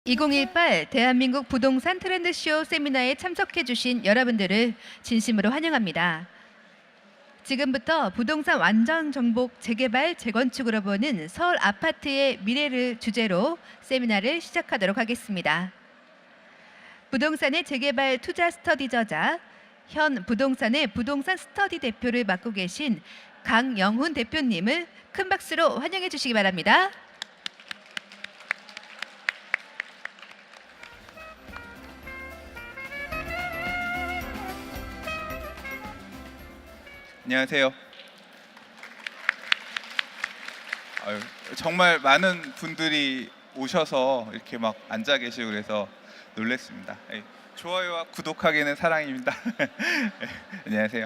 2018 대한민국 부동산 트렌드쇼 세미나에 참석해 주신 여러분들을 진심으로 환영합니다. 지금부터 부동산 완전 정복 재개발 재건축으로 보는 서울 아파트의 미래를 주제로 세미나를 시작하도록 하겠습니다. 부동산의 재개발 투자 스터디 저자, 현 부동산의 부동산 스터디 대표를 맡고 계신 강영훈 대표님을 큰 박수로 환영해 주시기 바랍니다. 안녕하세요. 정말 많은 분들이 오셔서 이렇게 막 앉아 계시고 그래서 놀랐습니다. 좋아요와 구독하기는 사랑입니다. 안녕하세요.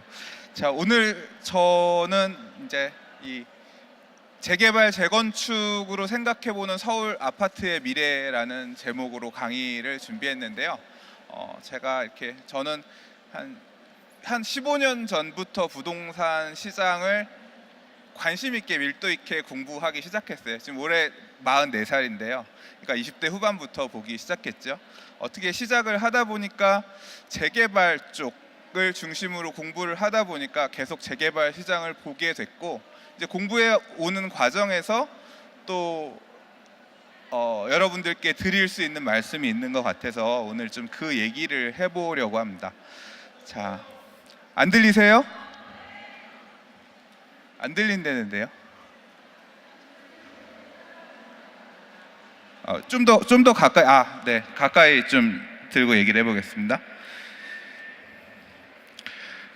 자, 오늘 저는 이제 이 재개발 재건축으로 생각해보는 서울 아파트의 미래라는 제목으로 강의를 준비했는데요. 저는 한 15년 전부터 부동산 시장을 관심 있게 밀도 있게 공부하기 시작했어요. 지금 올해 44살인데요. 그러니까 20대 후반부터 보기 시작했죠. 어떻게 시작을 하다 보니까 재개발 쪽을 중심으로 공부를 하다 보니까 계속 재개발 시장을 보게 됐고, 이제 공부해 오는 과정에서 또 여러분들께 드릴 수 있는 말씀이 있는 것 같아서 오늘 좀 그 얘기를 해보려고 합니다. 자, 안 들리세요? 안 들린다는데요? 좀 더 가까이, 네, 가까이 좀 들고 얘기를 해보겠습니다.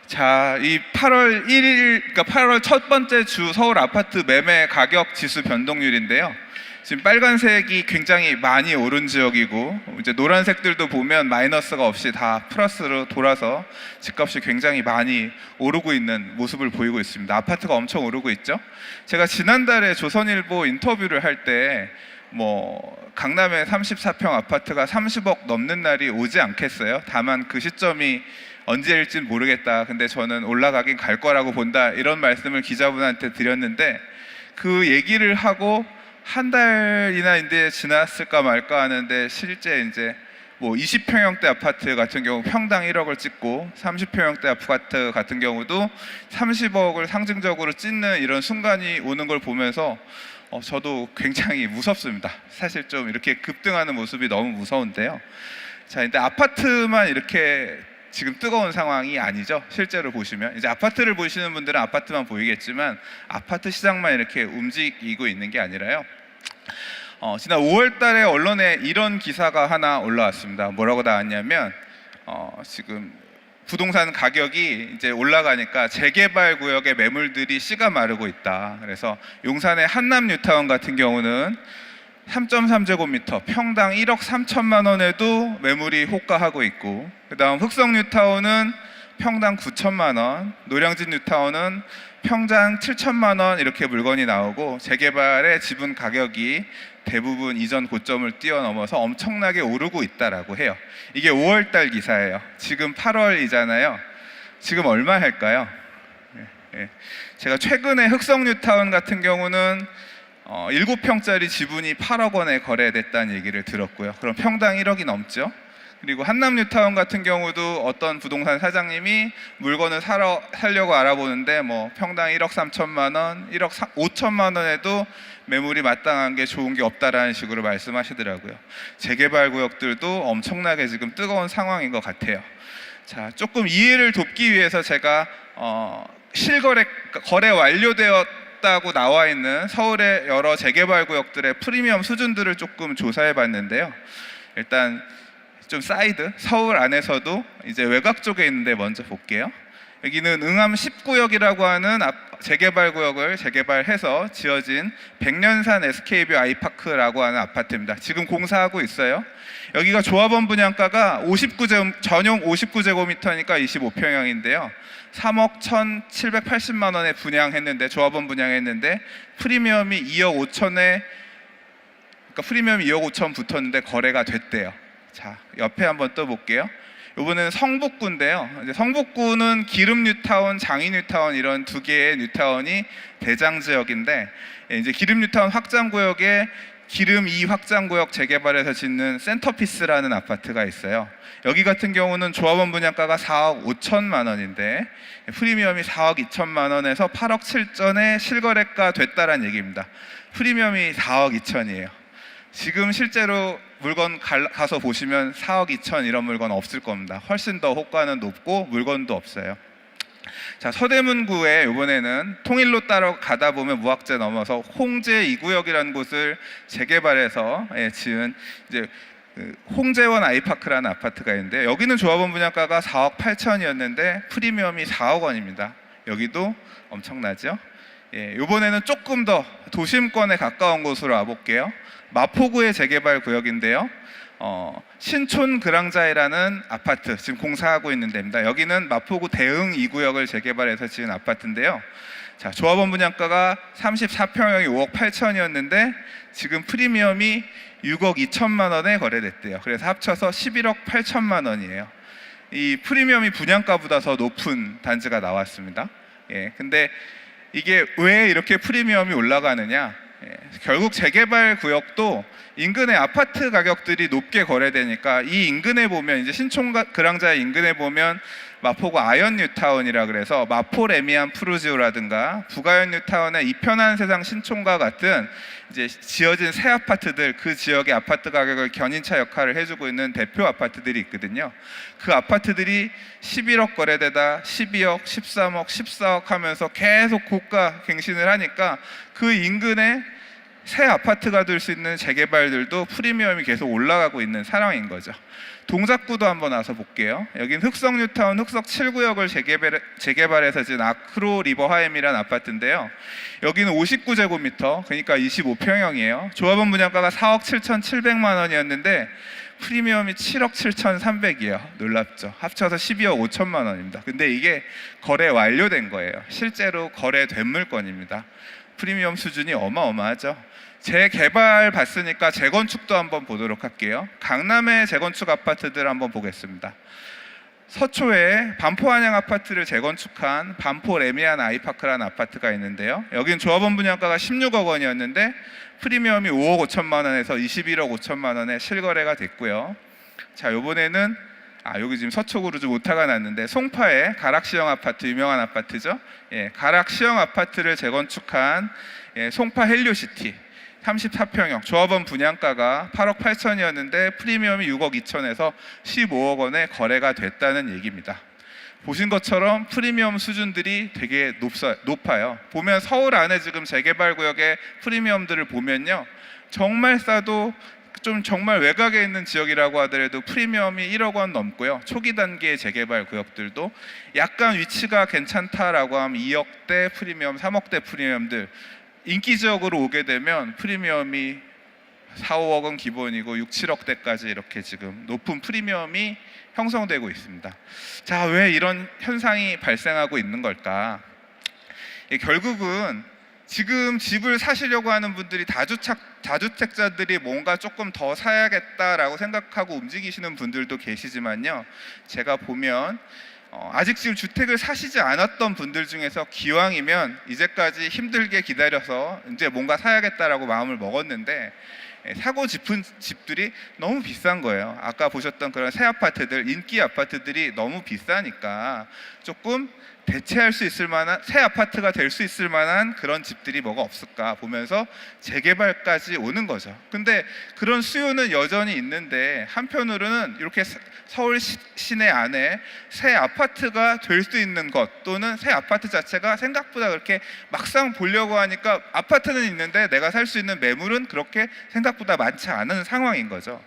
자, 이 8월 1일, 그러니까 8월 첫 번째 주 서울 아파트 매매 가격 지수 변동률인데요. 지금 빨간색이 굉장히 많이 오른 지역이고, 이제 노란색들도 보면 마이너스가 없이 다 플러스로 돌아서 집값이 굉장히 많이 오르고 있는 모습을 보이고 있습니다. 아파트가 엄청 오르고 있죠. 제가 지난달에 조선일보 인터뷰를 할 때 강남의 34평 아파트가 30억 넘는 날이 오지 않겠어요? 다만 그 시점이 언제일진 모르겠다. 근데 저는 올라가긴 갈 거라고 본다. 이런 말씀을 기자분한테 드렸는데, 그 얘기를 하고 한 달이나 이제 지났을까 말까 하는데, 실제 이제 20평형대 아파트 같은 경우 평당 1억을 찍고 30평형대 아파트 같은 경우도 30억을 상징적으로 찍는 이런 순간이 오는 걸 보면서 저도 굉장히 무섭습니다. 사실 좀 이렇게 급등하는 모습이 너무 무서운데요. 자, 근데 아파트만 이렇게 지금 뜨거운 상황이 아니죠. 실제로 보시면 이제 아파트를 보시는 분들은 아파트만 보이겠지만 아파트 시장만 이렇게 움직이고 있는 게 아니라요. 지난 5월 달에 언론에 이런 기사가 하나 올라왔습니다. 뭐라고 나왔냐면 지금 부동산 가격이 이제 올라가니까 재개발 구역의 매물들이 씨가 마르고 있다. 그래서 용산의 한남 뉴타운 같은 경우는 3.3제곱미터 평당 1억 3천만 원에도 매물이 호가하고 있고, 그 다음 흑성 뉴타운은 평당 9천만 원, 노량진 뉴타운은 평당 7천만 원 이렇게 물건이 나오고, 재개발의 지분 가격이 대부분 이전 고점을 뛰어넘어서 엄청나게 오르고 있다라고 해요. 이게 5월 달 기사예요. 지금 8월이잖아요. 지금 얼마 할까요? 제가 최근에 흑성 뉴타운 같은 경우는 7평짜리 지분이 8억 원에 거래됐다는 얘기를 들었고요. 그럼 평당 1억이 넘죠. 그리고 한남 뉴타운 같은 경우도 어떤 부동산 사장님이 물건을 살려고 알아보는데 평당 1억 3천만 원, 1억 5천만 원에도 매물이 마땅한 게 좋은 게 없다라는 식으로 말씀하시더라고요. 재개발 구역들도 엄청나게 지금 뜨거운 상황인 것 같아요. 자, 조금 이해를 돕기 위해서 제가 거래 완료되었다고 나와 있는 서울의 여러 재개발 구역들의 프리미엄 수준들을 조금 조사해 봤는데요. 일단 좀 사이드, 서울 안에서도 이제 외곽 쪽에 있는데 먼저 볼게요. 여기는 응암 10구역이라고 하는 재개발 구역을 재개발해서 지어진 백년산 SK뷰 아이파크라고 하는 아파트입니다. 지금 공사하고 있어요. 여기가 조합원 분양가가 전용 59제곱미터니까 25평형인데요. 3억 1,780만 원에 분양했는데, 조합원 분양했는데 프리미엄이 2억 5천에, 그러니까 프리미엄이 2억 5천 붙었는데 거래가 됐대요. 자, 옆에 한번 또 볼게요. 이번에는 성북구인데요. 이제 성북구는 기름 뉴타운, 장위 뉴타운 이런 두 개의 뉴타운이 대장 지역인데, 이제 기름 뉴타운 확장 구역에 기름 2 확장구역 재개발에서 짓는 센터피스라는 아파트가 있어요. 여기 같은 경우는 조합원 분양가가 4억 5천만 원인데 프리미엄이 4억 2천만 원에서 8억 7천에 실거래가 됐다라는 얘기입니다. 프리미엄이 4억 2천이에요. 지금 실제로 물건 가서 보시면 4억 2천 이런 물건 없을 겁니다. 훨씬 더 호가는 높고 물건도 없어요. 자, 서대문구에 이번에는 통일로 따라 가다 보면 무학재 넘어서 홍제 2구역이라는 곳을 재개발해서 지은 이제 홍제원 아이파크라는 아파트가 있는데 여기는 조합원 분양가가 4억 8천이었는데 프리미엄이 4억 원입니다. 여기도 엄청나죠? 이번에는 조금 더 도심권에 가까운 곳으로 와볼게요. 마포구의 재개발 구역인데요. 신촌 그랑자이라는 아파트 지금 공사하고 있는 데입니다. 여기는 마포구 대흥 2구역을 재개발해서 지은 아파트인데요. 자, 조합원 분양가가 34평형이 5억 8천이었는데 지금 프리미엄이 6억 2천만 원에 거래됐대요. 그래서 합쳐서 11억 8천만 원이에요. 이 프리미엄이 분양가보다 더 높은 단지가 나왔습니다. 근데 이게 왜 이렇게 프리미엄이 올라가느냐? 결국 재개발 구역도 인근의 아파트 가격들이 높게 거래되니까 이 인근에 보면 이제 신촌 그랑자 인근에 보면 마포구 아현 뉴타운이라 그래서 마포 레미안 푸르지오라든가 북아현 뉴타운의 이편한 세상 신촌과 같은 이제 지어진 새 아파트들, 그 지역의 아파트 가격을 견인차 역할을 해주고 있는 대표 아파트들이 있거든요. 그 아파트들이 11억 거래되다 12억, 13억, 14억 하면서 계속 고가 갱신을 하니까 그 인근에 새 아파트가 될 수 있는 재개발들도 프리미엄이 계속 올라가고 있는 상황인 거죠. 동작구도 한번 와서 볼게요. 여기는 흑석 뉴타운 흑석 7구역을 재개발해서 지은 아크로 리버하임이라는 아파트인데요. 여기는 59제곱미터, 그러니까 25평형이에요. 조합원 분양가가 4억 7,700만 원이었는데 프리미엄이 7억 7,300이에요. 놀랍죠? 합쳐서 12억 5천만 원입니다. 근데 이게 거래 완료된 거예요. 실제로 거래된 물건입니다. 프리미엄 수준이 어마어마하죠. 재개발 봤으니까 재건축도 한번 보도록 할게요. 강남의 재건축 아파트들 한번 보겠습니다. 서초에 반포한양 아파트를 재건축한 반포 레미안 아이파크라는 아파트가 있는데요. 여기는 조합원 분양가가 16억 원이었는데 프리미엄이 5억 5천만 원에서 21억 5천만 원에 실거래가 됐고요. 자, 요번에는 여기 지금 서초구로 좀 오타가 났는데 송파의 가락시형 아파트, 유명한 아파트죠. 가락시형 아파트를 재건축한 송파 헬리오시티 34평형 조합원 분양가가 8억 8천이었는데 프리미엄이 6억 2천에서 15억 원에 거래가 됐다는 얘기입니다. 보신 것처럼 프리미엄 수준들이 되게 높아요. 보면 서울 안에 지금 재개발 구역의 프리미엄들을 보면요, 정말 싸도 좀 정말 외곽에 있는 지역이라고 하더라도 프리미엄이 1억 원 넘고요. 초기 단계의 재개발 구역들도 약간 위치가 괜찮다라고 하면 2억대 프리미엄, 3억대 프리미엄들, 인기 지역으로 오게 되면 프리미엄이 4, 5억은 기본이고 6, 7억대까지 이렇게 지금 높은 프리미엄이 형성되고 있습니다. 자, 왜 이런 현상이 발생하고 있는 걸까? 결국은 지금 집을 사시려고 하는 분들이 다주택자들이 뭔가 조금 더 사야겠다라고 생각하고 움직이시는 분들도 계시지만요, 제가 보면 아직 지금 주택을 사시지 않았던 분들 중에서 기왕이면 이제까지 힘들게 기다려서 이제 뭔가 사야겠다라고 마음을 먹었는데 사고 싶은 집들이 너무 비싼 거예요. 아까 보셨던 그런 새 아파트들, 인기 아파트들이 너무 비싸니까 조금 대체할 수 있을 만한, 새 아파트가 될 수 있을 만한 그런 집들이 뭐가 없을까 보면서 재개발까지 오는 거죠. 근데 그런 수요는 여전히 있는데 한편으로는 이렇게 서울 시내 안에 새 아파트가 될 수 있는 것, 또는 새 아파트 자체가 생각보다 그렇게 막상 보려고 하니까 아파트는 있는데 내가 살 수 있는 매물은 그렇게 생각보다 많지 않은 상황인 거죠.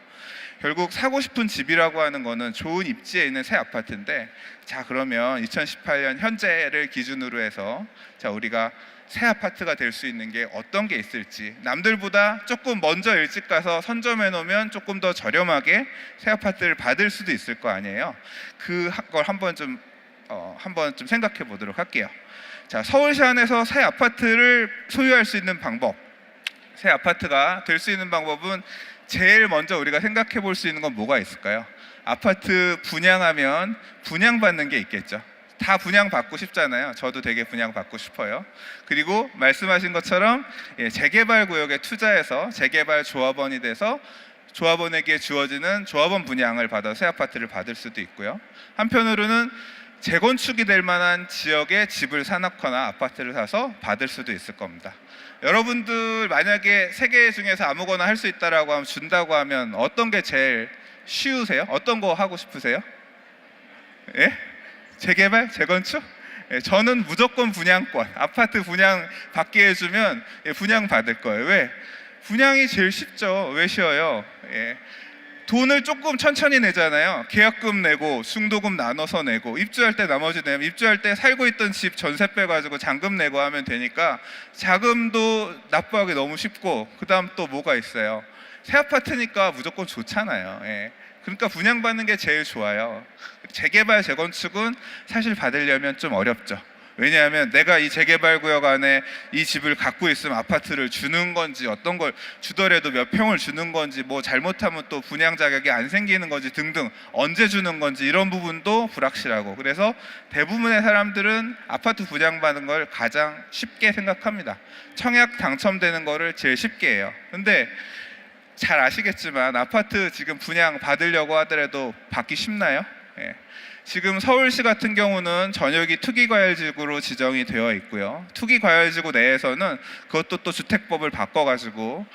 결국 사고 싶은 집이라고 하는 거는 좋은 입지에 있는 새 아파트인데, 자, 그러면 2018년 현재를 기준으로 해서 자, 우리가 새 아파트가 될 수 있는 게 어떤 게 있을지, 남들보다 조금 먼저 일찍 가서 선점해 놓으면 조금 더 저렴하게 새 아파트를 받을 수도 있을 거 아니에요. 그걸 한번 좀 생각해 보도록 할게요. 자, 서울시 안에서 새 아파트를 소유할 수 있는 방법, 새 아파트가 될 수 있는 방법은 제일 먼저 우리가 생각해 볼 수 있는 건 뭐가 있을까요? 아파트 분양하면 분양받는 게 있겠죠. 다 분양받고 싶잖아요. 저도 되게 분양받고 싶어요. 그리고 말씀하신 것처럼 재개발 구역에 투자해서 재개발 조합원이 돼서 조합원에게 주어지는 조합원 분양을 받아 새 아파트를 받을 수도 있고요. 한편으로는 재건축이 될 만한 지역에 집을 사놓거나 아파트를 사서 받을 수도 있을 겁니다. 여러분들 만약에 세 개 중에서 아무거나 할 수 있다라고 하면 준다고 하면 어떤 게 제일 쉬우세요? 어떤 거 하고 싶으세요? 예? 재개발? 재건축? 예, 저는 무조건 분양권. 아파트 분양 받게 해주면 분양 받을 거예요. 왜? 분양이 제일 쉽죠. 왜 쉬워요? 예. 돈을 조금 천천히 내잖아요. 계약금 내고 중도금 나눠서 내고 입주할 때 나머지 내면 입주할 때 살고 있던 집 전세 빼가지고 잔금 내고 하면 되니까 자금도 납부하기 너무 쉽고 그 다음 또 뭐가 있어요? 새 아파트니까 무조건 좋잖아요. 예. 그러니까 분양받는 게 제일 좋아요. 재개발, 재건축은 사실 받으려면 좀 어렵죠. 왜냐하면 내가 이 재개발 구역 안에 이 집을 갖고 있으면 아파트를 주는 건지 어떤 걸 주더라도 몇 평을 주는 건지 뭐 잘못하면 또 분양 자격이 안 생기는 건지 등등 언제 주는 건지 이런 부분도 불확실하고 그래서 대부분의 사람들은 아파트 분양받는 걸 가장 쉽게 생각합니다. 청약 당첨되는 거를 제일 쉽게 해요. 근데 잘 아시겠지만 아파트 지금 분양 받으려고 하더라도 받기 쉽나요? 예. 지금 서울시 같은 경우는 전역이 투기과열지구로 지정이 되어 있고요. 투기과열지구 내에서는 그것도 또 주택법을 바꿔가지고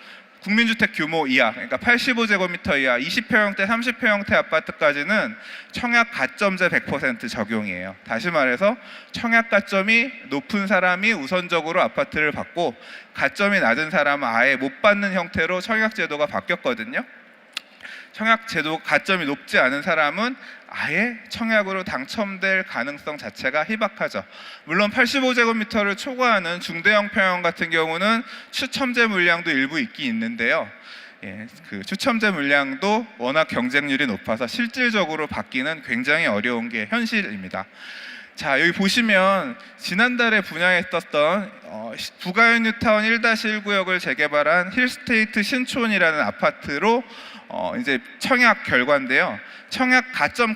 국민주택 규모 이하, 그러니까 85제곱미터 이하, 20평형대, 30평형대 아파트까지는 청약 가점제 100% 적용이에요. 다시 말해서 청약 가점이 높은 사람이 우선적으로 아파트를 받고 가점이 낮은 사람은 아예 못 받는 형태로 청약 제도가 바뀌었거든요. 청약 제도 가점이 높지 않은 사람은 아예 청약으로 당첨될 가능성 자체가 희박하죠. 물론 85제곱미터를 초과하는 중대형 평형 같은 경우는 추첨제 물량도 일부 있긴 있는데요. 예, 그 추첨제 물량도 워낙 경쟁률이 높아서 실질적으로 받기는 굉장히 어려운 게 현실입니다. 자, 여기 보시면 지난달에 분양했었던 부가현 뉴타운 1-1 구역을 재개발한 힐스테이트 신촌이라는 아파트로 이제 청약 결과인데요. 청약 가점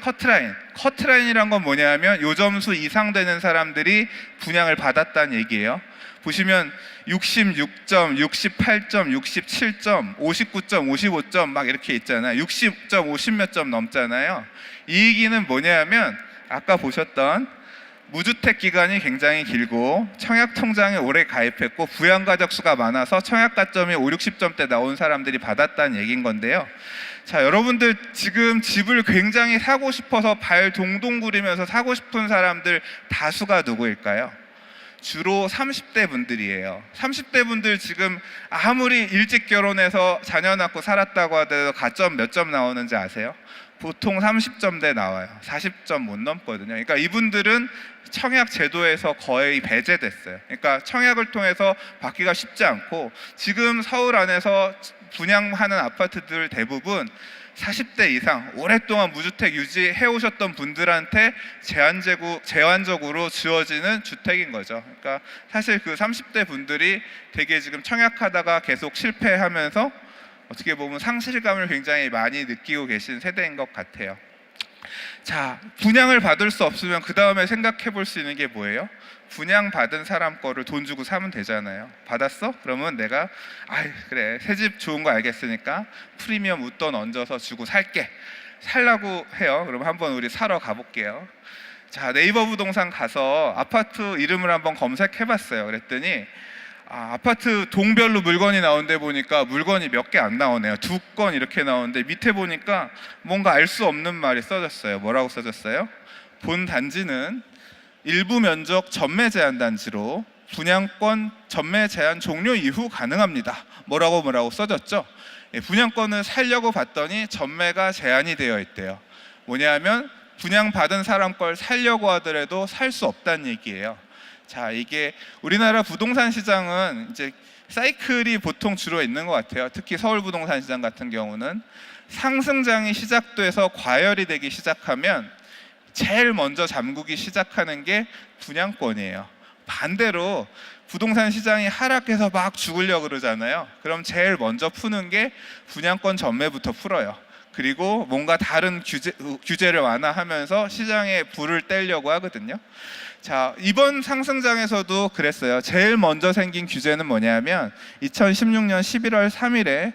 커트라인이란 건 뭐냐면 요 점수 이상 되는 사람들이 분양을 받았다는 얘기예요. 보시면 66점, 68점, 67점, 59점, 55점 막 이렇게 있잖아요. 60점, 50몇 점 넘잖아요. 이 얘기는 뭐냐면 아까 보셨던 무주택 기간이 굉장히 길고 청약 통장에 오래 가입했고 부양가족 수가 많아서 청약 가점이 5, 60점대 나온 사람들이 받았다는 얘기인 건데요. 자, 여러분들 지금 집을 굉장히 사고 싶어서 발 동동 구리면서 사고 싶은 사람들 다수가 누구일까요? 주로 30대 분들이에요. 30대 분들 지금 아무리 일찍 결혼해서 자녀 낳고 살았다고 하더라도 가점 몇 점 나오는지 아세요? 보통 30점대 나와요. 40점 못 넘거든요. 그러니까 이분들은 청약 제도에서 거의 배제됐어요. 그러니까 청약을 통해서 받기가 쉽지 않고 지금 서울 안에서 분양하는 아파트들 대부분 40대 이상 오랫동안 무주택 유지해 오셨던 분들한테 제한적으로 주어지는 주택인 거죠. 그러니까 사실 그 30대 분들이 되게 지금 청약하다가 계속 실패하면서 어떻게 보면 상실감을 굉장히 많이 느끼고 계신 세대인 것 같아요. 자, 분양을 받을 수 없으면 그 다음에 생각해 볼 수 있는 게 뭐예요? 분양 받은 사람 거를 돈 주고 사면 되잖아요. 받았어? 그러면 내가 그래 새 집 좋은 거 알겠으니까 프리미엄 웃돈 얹어서 주고 살라고 해요. 그럼 한번 우리 사러 가볼게요. 자, 네이버 부동산 가서 아파트 이름을 한번 검색해 봤어요. 그랬더니 아파트 동별로 물건이 나오는데 보니까 물건이 몇 개 안 나오네요. 2건 이렇게 나오는데 밑에 보니까 뭔가 알 수 없는 말이 써졌어요. 뭐라고 써졌어요? 본 단지는 일부 면적 전매 제한 단지로 분양권 전매 제한 종료 이후 가능합니다. 뭐라고 써졌죠? 분양권을 살려고 봤더니 전매가 제한이 되어 있대요. 뭐냐면 분양받은 사람 걸 살려고 하더라도 살 수 없다는 얘기예요. 자, 이게 우리나라 부동산 시장은 이제 사이클이 보통 주로 있는 것 같아요. 특히 서울 부동산 시장 같은 경우는 상승장이 시작돼서 과열이 되기 시작하면 제일 먼저 잠그기 시작하는 게 분양권이에요. 반대로 부동산 시장이 하락해서 막 죽으려고 그러잖아요. 그럼 제일 먼저 푸는 게 분양권 전매부터 풀어요. 그리고 뭔가 다른 규제를 완화하면서 시장에 불을 떼려고 하거든요. 자, 이번 상승장에서도 그랬어요. 제일 먼저 생긴 규제는 뭐냐면 2016년 11월 3일에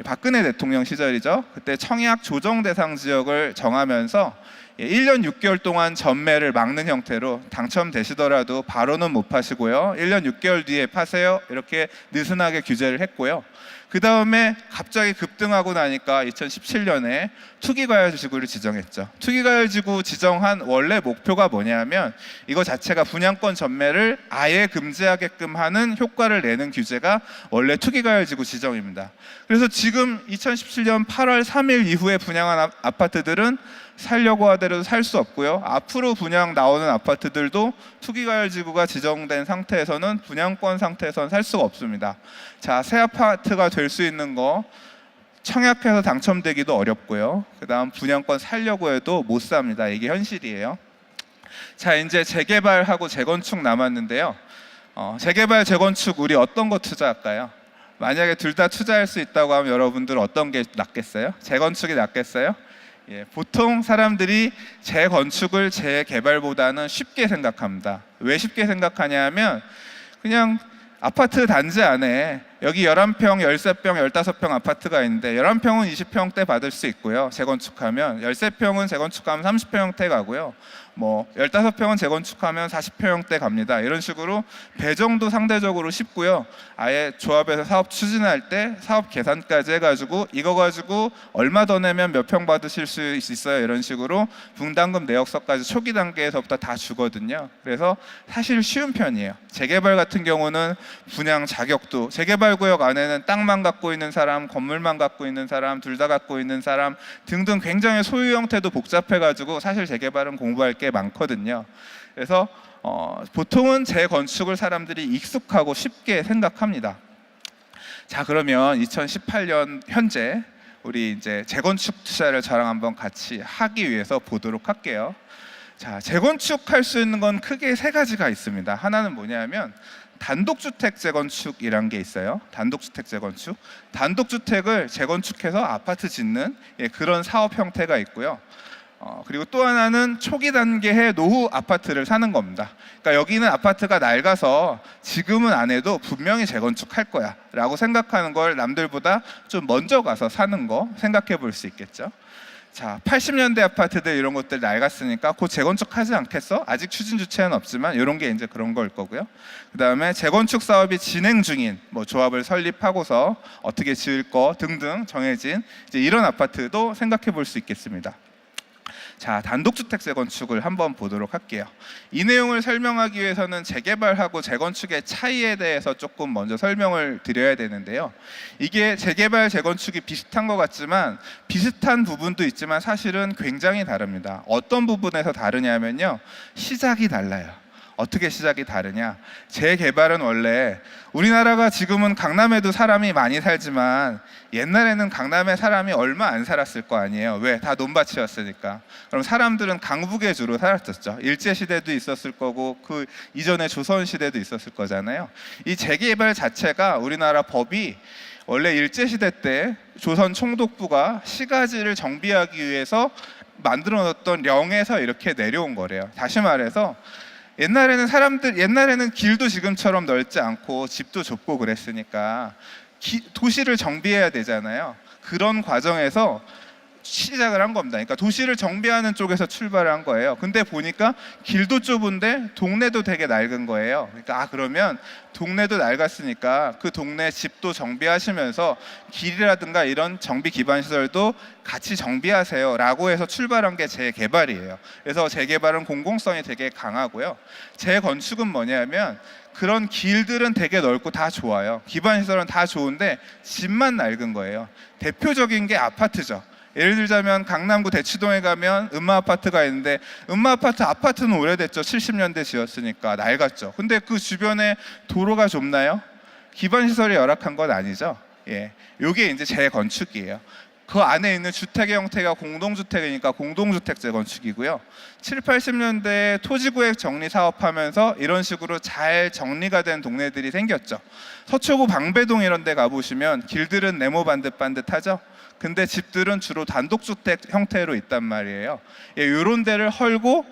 박근혜 대통령 시절이죠. 그때 청약 조정 대상 지역을 정하면서 1년 6개월 동안 전매를 막는 형태로 당첨되시더라도 바로는 못 파시고요. 1년 6개월 뒤에 파세요. 이렇게 느슨하게 규제를 했고요. 그 다음에 갑자기 급등하고 나니까 2017년에 투기과열지구를 지정했죠. 투기과열지구 지정한 원래 목표가 뭐냐면 이거 자체가 분양권 전매를 아예 금지하게끔 하는 효과를 내는 규제가 원래 투기과열지구 지정입니다. 그래서 지금 2017년 8월 3일 이후에 분양한 아파트들은 살려고 하더라도 살 수 없고요. 앞으로 분양 나오는 아파트들도 투기과열지구가 지정된 상태에서는 분양권 상태에서는 살 수가 없습니다. 자, 새 아파트가 될 수 있는 거 청약해서 당첨되기도 어렵고요. 그 다음 분양권 살려고 해도 못 삽니다. 이게 현실이에요. 자, 이제 재개발하고 재건축 남았는데요. 재개발, 재건축 우리 어떤 거 투자할까요? 만약에 둘 다 투자할 수 있다고 하면 여러분들 어떤 게 낫겠어요? 재건축이 낫겠어요? 예, 보통 사람들이 재건축을 재개발보다는 쉽게 생각합니다. 왜 쉽게 생각하냐면 그냥 아파트 단지 안에 여기 11평, 13평, 15평 아파트가 있는데 11평은 20평대 받을 수 있고요. 재건축하면 13평은 재건축하면 30평대 가고요. 뭐 15평은 재건축하면 40평대 갑니다. 이런 식으로 배정도 상대적으로 쉽고요. 아예 조합에서 사업 추진할 때 사업 계산까지 해가지고 이거 가지고 얼마 더 내면 몇 평 받으실 수 있어요. 이런 식으로 분담금 내역서까지 초기 단계에서부터 다 주거든요. 그래서 사실 쉬운 편이에요. 재개발 같은 경우는 분양 자격도 재개발 구역 안에는 땅만 갖고 있는 사람, 건물만 갖고 있는 사람, 둘 다 갖고 있는 사람 등등 굉장히 소유 형태도 복잡해가지고 사실 재개발은 공부할 게 많거든요. 그래서 보통은 재건축을 사람들이 익숙하고 쉽게 생각합니다. 자, 그러면 2018년 현재 우리 이제 재건축 투자를 저랑 한번 같이 하기 위해서 보도록 할게요. 자, 재건축할 수 있는 건 크게 세 가지가 있습니다. 하나는 뭐냐면 단독주택 재건축이란 게 있어요. 단독주택 재건축. 단독주택을 재건축해서 아파트 짓는 그런 사업 형태가 있고요. 그리고 또 하나는 초기 단계의 노후 아파트를 사는 겁니다. 그러니까 여기는 아파트가 낡아서 지금은 안 해도 분명히 재건축할 거야 라고 생각하는 걸 남들보다 좀 먼저 가서 사는 거 생각해 볼 수 있겠죠. 자, 80년대 아파트들 이런 것들 낡았으니까 곧 재건축하지 않겠어? 아직 추진 주체는 없지만 이런 게 이제 그런 걸 거고요. 그 다음에 재건축 사업이 진행 중인 뭐 조합을 설립하고서 어떻게 지을 거 등등 정해진 이제 이런 아파트도 생각해 볼 수 있겠습니다. 자, 단독주택 재건축을 한번 보도록 할게요. 이 내용을 설명하기 위해서는 재개발하고 재건축의 차이에 대해서 조금 먼저 설명을 드려야 되는데요. 이게 재개발, 재건축이 비슷한 것 같지만 비슷한 부분도 있지만 사실은 굉장히 다릅니다. 어떤 부분에서 다르냐면요. 시작이 달라요. 어떻게 시작이 다르냐? 재개발은 원래 우리나라가 지금은 강남에도 사람이 많이 살지만 옛날에는 강남에 사람이 얼마 안 살았을 거 아니에요. 왜? 다 논밭이었으니까. 그럼 사람들은 강북에 주로 살았었죠. 일제시대도 있었을 거고 그 이전에 조선시대도 있었을 거잖아요. 이 재개발 자체가 우리나라 법이 원래 일제시대 때 조선 총독부가 시가지를 정비하기 위해서 만들어놨던 령에서 이렇게 내려온 거래요. 다시 말해서 옛날에는 길도 지금처럼 넓지 않고 집도 좁고 그랬으니까 도시를 정비해야 되잖아요. 그런 과정에서 시작을 한 겁니다. 그러니까 도시를 정비하는 쪽에서 출발을 한 거예요. 근데 보니까 길도 좁은데 동네도 되게 낡은 거예요. 그러니까 그러면 동네도 낡았으니까 그 동네 집도 정비하시면서 길이라든가 이런 정비 기반 시설도 같이 정비하세요 라고 해서 출발한 게 재개발이에요. 그래서 재개발은 공공성이 되게 강하고요. 재건축은 뭐냐면 그런 길들은 되게 넓고 다 좋아요. 기반 시설은 다 좋은데 집만 낡은 거예요. 대표적인 게 아파트죠. 예를 들자면 강남구 대치동에 가면 음마아파트가 있는데 음마아파트는 오래됐죠. 70년대 지었으니까 낡았죠. 근데 그 주변에 도로가 좁나요? 기반 시설이 열악한 건 아니죠. 예, 요게 이제 재건축이에요. 그 안에 있는 주택의 형태가 공동주택이니까 공동주택 재건축이고요. 7, 80년대에 토지구획 정리 사업하면서 이런 식으로 잘 정리가 된 동네들이 생겼죠. 서초구 방배동 이런 데 가보시면 길들은 네모 반듯반듯하죠. 근데 집들은 주로 단독주택 형태로 있단 말이에요. 이런 데를 헐고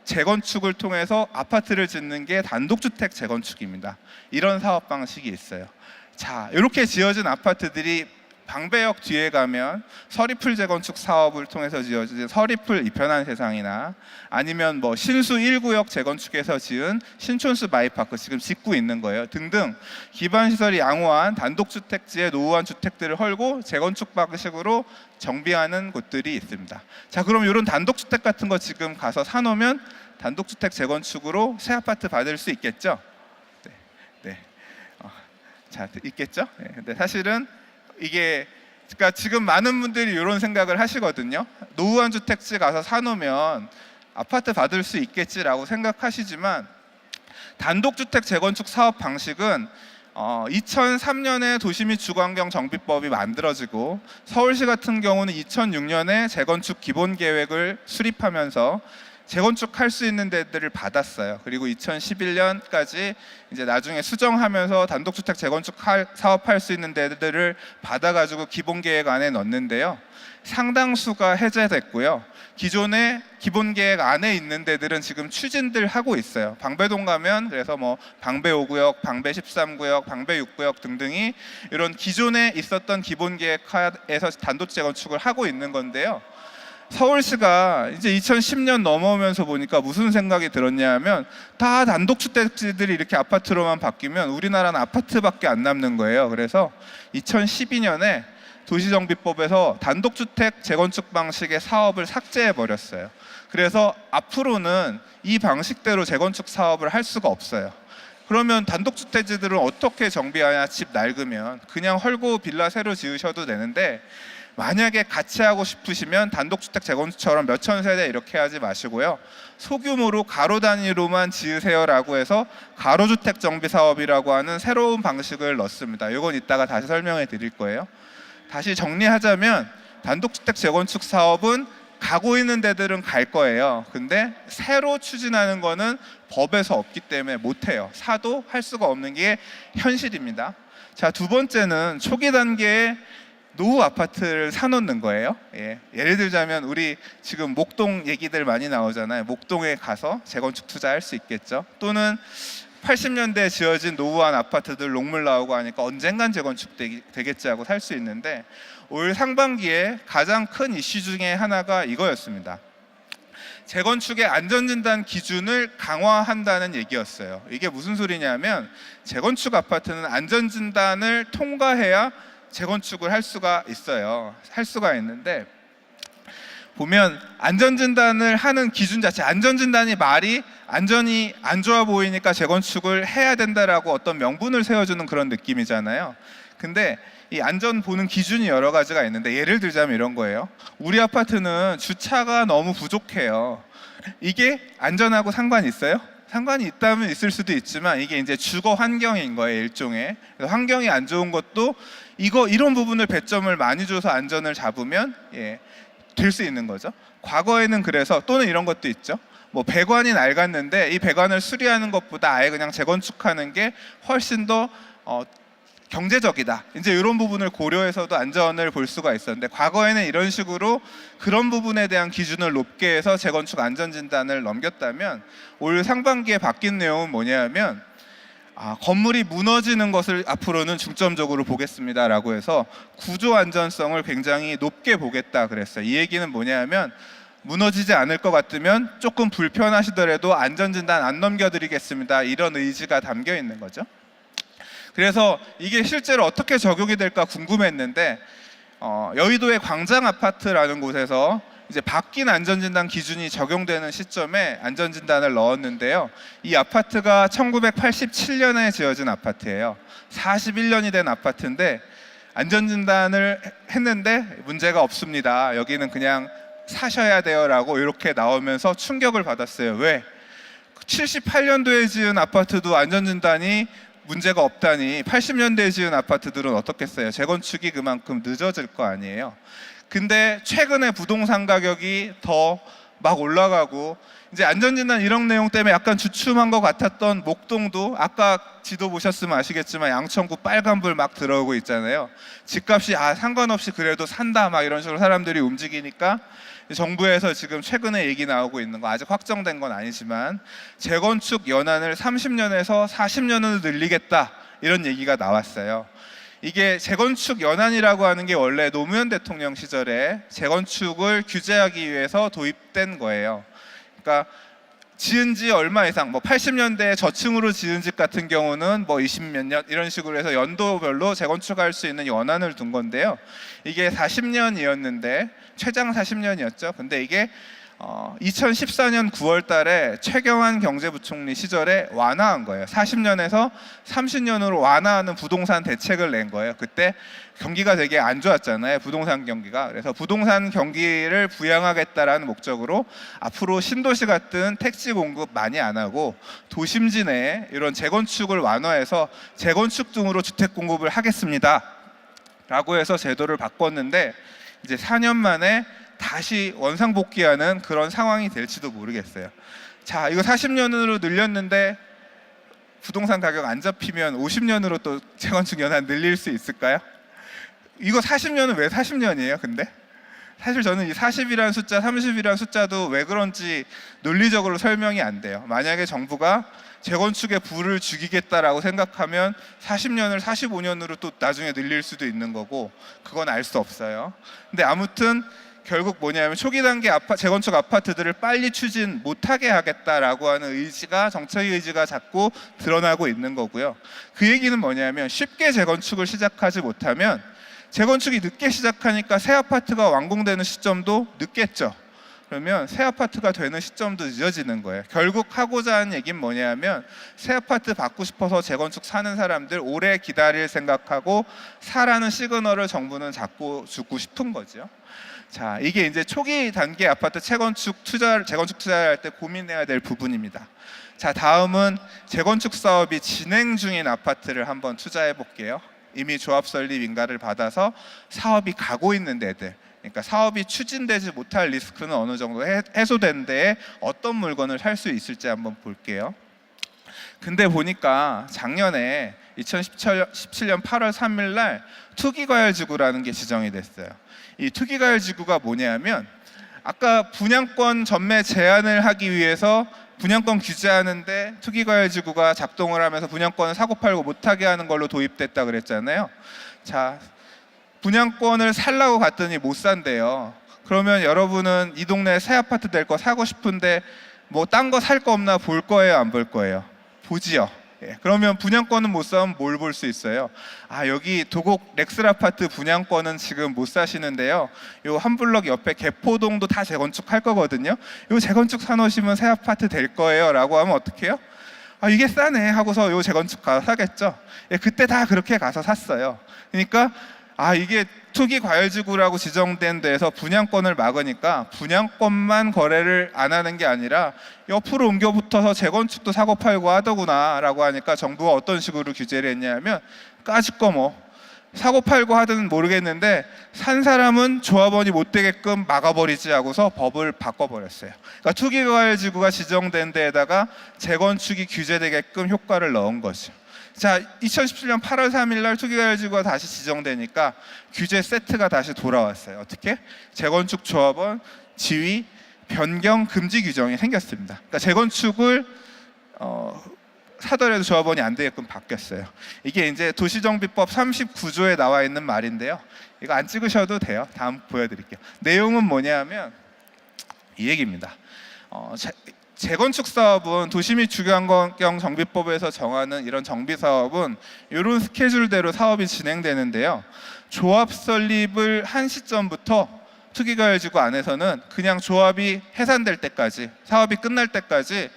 재건축을 통해서 아파트를 짓는 게 단독주택 재건축입니다. 이런 사업 방식이 있어요. 자, 이렇게 지어진 아파트들이 방배역 뒤에 가면 서리풀 재건축 사업을 통해서 지어진 서리풀 이편한 세상이나 아니면 뭐 신수 1구역 재건축에서 지은 신촌수 마이파크 지금 짓고 있는 거예요 등등 기반시설이 양호한 단독주택지의 노후한 주택들을 헐고 재건축 방식으로 정비하는 곳들이 있습니다. 자, 그럼 이런 단독주택 같은 거 지금 가서 사놓으면 단독주택 재건축으로 새 아파트 받을 수 있겠죠? 네. 자, 있겠죠? 네. 근데 사실은 이게 그러니까 지금 많은 분들이 이런 생각을 하시거든요. 노후한 주택지 가서 사놓으면 아파트 받을 수 있겠지라고 생각하시지만 단독주택 재건축 사업 방식은 2003년에 도시 및 주거환경 정비법이 만들어지고 서울시 같은 경우는 2006년에 재건축 기본계획을 수립하면서 재건축할 수 있는 데들을 받았어요. 그리고 2011년까지 이제 나중에 수정하면서 단독주택 재건축 사업할 수 있는 데들을 받아가지고 기본계획 안에 넣었는데요. 상당수가 해제됐고요. 기존의 기본계획 안에 있는 데들은 지금 추진들 하고 있어요. 방배동 가면 그래서 뭐 방배 5구역, 방배 13구역, 방배 6구역 등등이 이런 기존에 있었던 기본계획에서 단독 재건축을 하고 있는 건데요. 서울시가 이제 2010년 넘어오면서 보니까 무슨 생각이 들었냐 하면 다 단독주택지들이 이렇게 아파트로만 바뀌면 우리나라는 아파트밖에 안 남는 거예요. 그래서 2012년에 도시정비법에서 단독주택 재건축 방식의 사업을 삭제해 버렸어요. 그래서 앞으로는 이 방식대로 재건축 사업을 할 수가 없어요. 그러면 단독주택지들은 어떻게 정비하냐? 집 낡으면 그냥 헐고 빌라 새로 지으셔도 되는데 만약에 같이 하고 싶으시면 단독주택 재건축처럼 몇천 세대 이렇게 하지 마시고요. 소규모로 가로 단위로만 지으세요라고 해서 가로주택 정비 사업이라고 하는 새로운 방식을 넣습니다. 이건 이따가 다시 설명해 드릴 거예요. 다시 정리하자면 단독주택 재건축 사업은 가고 있는 데들은 갈 거예요. 근데 새로 추진하는 거는 법에서 없기 때문에 못해요. 사도 할 수가 없는 게 현실입니다. 자, 두 번째는 초기 단계에 노후 아파트를 사놓는 거예요. 예를 들자면 우리 지금 목동 얘기들 많이 나오잖아요. 목동에 가서 재건축 투자할 수 있겠죠. 또는 80년대에 지어진 노후한 아파트들 녹물 나오고 하니까 언젠간 재건축 되겠지 하고 살 수 있는데 올 상반기에 가장 큰 이슈 중에 하나가 이거였습니다. 재건축의 안전진단 기준을 강화한다는 얘기였어요. 이게 무슨 소리냐면 재건축 아파트는 안전진단을 통과해야 재건축을 할 수가 있어요. 할 수가 있는데 보면 안전진단을 하는 기준 자체, 안전진단이 말이 안전이 안 좋아 보이니까 재건축을 해야 된다라고 어떤 명분을 세워주는 그런 느낌이잖아요. 근데 이 안전 보는 기준이 여러 가지가 있는데 예를 들자면 이런 거예요. 우리 아파트는 주차가 너무 부족해요. 이게 안전하고 상관이 있어요? 상관이 있다면 있을 수도 있지만 이게 이제 주거 환경인 거예요, 일종의. 그래서 환경이 안 좋은 것도 이런 부분을 배점을 많이 줘서 안전을 잡으면 될 수 있는 거죠. 과거에는 그래서 또는 이런 것도 있죠. 뭐 배관이 낡았는데 이 배관을 수리하는 것보다 아예 그냥 재건축하는 게 훨씬 더 경제적이다. 이제 이런 부분을 고려해서도 안전을 볼 수가 있었는데 과거에는 이런 식으로 그런 부분에 대한 기준을 높게 해서 재건축 안전진단을 넘겼다면 올 상반기에 바뀐 내용은 뭐냐면 건물이 무너지는 것을 앞으로는 중점적으로 보겠습니다라고 해서 구조 안전성을 굉장히 높게 보겠다 그랬어요. 이 얘기는 뭐냐면 무너지지 않을 것 같으면 조금 불편하시더라도 안전진단 안 넘겨드리겠습니다. 이런 의지가 담겨 있는 거죠. 그래서 이게 실제로 어떻게 적용이 될까 궁금했는데 여의도의 광장아파트라는 곳에서 이제 바뀐 안전진단 기준이 적용되는 시점에 안전진단을 넣었는데요. 이 아파트가 1987년에 지어진 아파트예요. 41년이 된 아파트인데 안전진단을 했는데 문제가 없습니다. 여기는 그냥 사셔야 돼요 라고 이렇게 나오면서 충격을 받았어요. 왜? 78년도에 지은 아파트도 안전진단이 문제가 없다니 80년대에 지은 아파트들은 어떻겠어요? 재건축이 그만큼 늦어질 거 아니에요. 근데 최근에 부동산 가격이 더 막 올라가고 이제 안전진단 이런 내용 때문에 약간 주춤한 것 같았던 목동도 아까 지도 보셨으면 아시겠지만 양천구 빨간불 막 들어오고 있잖아요. 집값이 상관없이 그래도 산다 막 이런 식으로 사람들이 움직이니까 정부에서 지금 최근에 얘기 나오고 있는 거 아직 확정된 건 아니지만 재건축 연한을 30년에서 40년으로 늘리겠다 이런 얘기가 나왔어요. 이게 재건축 연한이라고 하는 게 원래 노무현 대통령 시절에 재건축을 규제하기 위해서 도입된 거예요. 그러니까 지은 지 얼마 이상, 80년대에 저층으로 지은 집 같은 경우는 20몇 년 이런 식으로 해서 연도별로 재건축할 수 있는 연한을 둔 건데요. 이게 40년이었는데 최장 40년이었죠. 근데 이게 2014년 9월 달에 최경환 경제부총리 시절에 완화한 거예요. 40년에서 30년으로 완화하는 부동산 대책을 낸 거예요. 그때 경기가 되게 안 좋았잖아요. 부동산 경기가. 그래서 부동산 경기를 부양하겠다라는 목적으로 앞으로 신도시 같은 택지 공급 많이 안 하고 도심지 내에 이런 재건축을 완화해서 재건축 등으로 주택 공급을 하겠습니다. 라고 해서 제도를 바꿨는데 이제 4년 만에 다시 원상복귀하는 그런 상황이 될지도 모르겠어요. 자, 이거 40년으로 늘렸는데 부동산 가격 안 잡히면 50년으로 또 재건축 연한 늘릴 수 있을까요? 이거 40년은 왜 40년이에요? 근데 사실 저는 이 40이라는 숫자, 30이라는 숫자도 왜 그런지 논리적으로 설명이 안 돼요. 만약에 정부가 재건축에 불을 죽이겠다라고 생각하면 40년을 45년으로 또 나중에 늘릴 수도 있는 거고 그건 알 수 없어요. 근데 아무튼 결국 뭐냐면 초기 단계 재건축 아파트들을 빨리 추진 못하게 하겠다라고 하는 의지가 정책의 의지가 자꾸 드러나고 있는 거고요. 그 얘기는 뭐냐면 쉽게 재건축을 시작하지 못하면 재건축이 늦게 시작하니까 새 아파트가 완공되는 시점도 늦겠죠. 그러면 새 아파트가 되는 시점도 늦어지는 거예요. 결국 하고자 하는 얘기는 뭐냐면 새 아파트 받고 싶어서 재건축 사는 사람들 오래 기다릴 생각하고 사라는 시그널을 정부는 자꾸 주고 싶은 거죠. 자, 이게 이제 초기 단계 아파트 재건축 투자를 할 때 고민해야 될 부분입니다. 자, 다음은 재건축 사업이 진행 중인 아파트를 한번 투자해 볼게요. 이미 조합 설립 인가를 받아서 사업이 가고 있는 데들, 그러니까 사업이 추진되지 못할 리스크는 어느 정도 해소된 데에 어떤 물건을 살 수 있을지 한번 볼게요. 근데 보니까 작년에 2017년 8월 3일 날 투기과열지구라는 게 지정이 됐어요. 이 투기과열지구가 뭐냐면 아까 분양권 전매 제한을 하기 위해서 분양권 규제하는데 투기과열지구가 작동을 하면서 분양권을 사고팔고 못하게 하는 걸로 도입됐다 그랬잖아요. 자, 분양권을 살라고 갔더니 못 산대요. 그러면 여러분은 이 동네에 새 아파트 될 거 사고 싶은데 딴 거 살 거 없나 볼 거예요, 안 볼 거예요? 보지요. 예, 그러면 분양권은 못 사면 뭘 볼 수 있어요? 여기 도곡 렉슬 아파트 분양권은 지금 못 사시는데요. 요 한 블럭 옆에 개포동도 다 재건축할 거거든요. 요 재건축 사놓으시면 새 아파트 될 거예요. 라고 하면 어떻게 해요? 이게 싸네 하고서 요 재건축 가서 사겠죠. 예, 그때 다 그렇게 가서 샀어요. 그러니까 이게 투기 과열지구라고 지정된 데에서 분양권을 막으니까 분양권만 거래를 안 하는 게 아니라 옆으로 옮겨 붙어서 재건축도 사고 팔고 하더구나 라고 하니까 정부가 어떤 식으로 규제를 했냐면 까짓거 사고 팔고 하든 모르겠는데 산 사람은 조합원이 못 되게끔 막아버리지 하고서 법을 바꿔버렸어요. 그러니까 투기 과열지구가 지정된 데에다가 재건축이 규제되게끔 효과를 넣은 거죠. 자, 2017년 8월 3일 날 투기과열지구가 다시 지정되니까 규제 세트가 다시 돌아왔어요. 어떻게? 재건축 조합원 지위 변경 금지 규정이 생겼습니다. 그러니까 재건축을 사더라도 조합원이 안 되게끔 바뀌었어요. 이게 이제 도시정비법 39조에 나와 있는 말인데요. 이거 안 찍으셔도 돼요. 다음 보여드릴게요. 내용은 뭐냐면 이 얘기입니다. 재건축 사업은 도시 및 주거환경 정비법에서 정하는 이런 정비 사업은 이런 스케줄대로 사업이 진행되는데요. 조합 설립을 한 시점부터 투기과열지구 안에서는 그냥 조합이 해산될 때까지, 사업이 끝날 때까지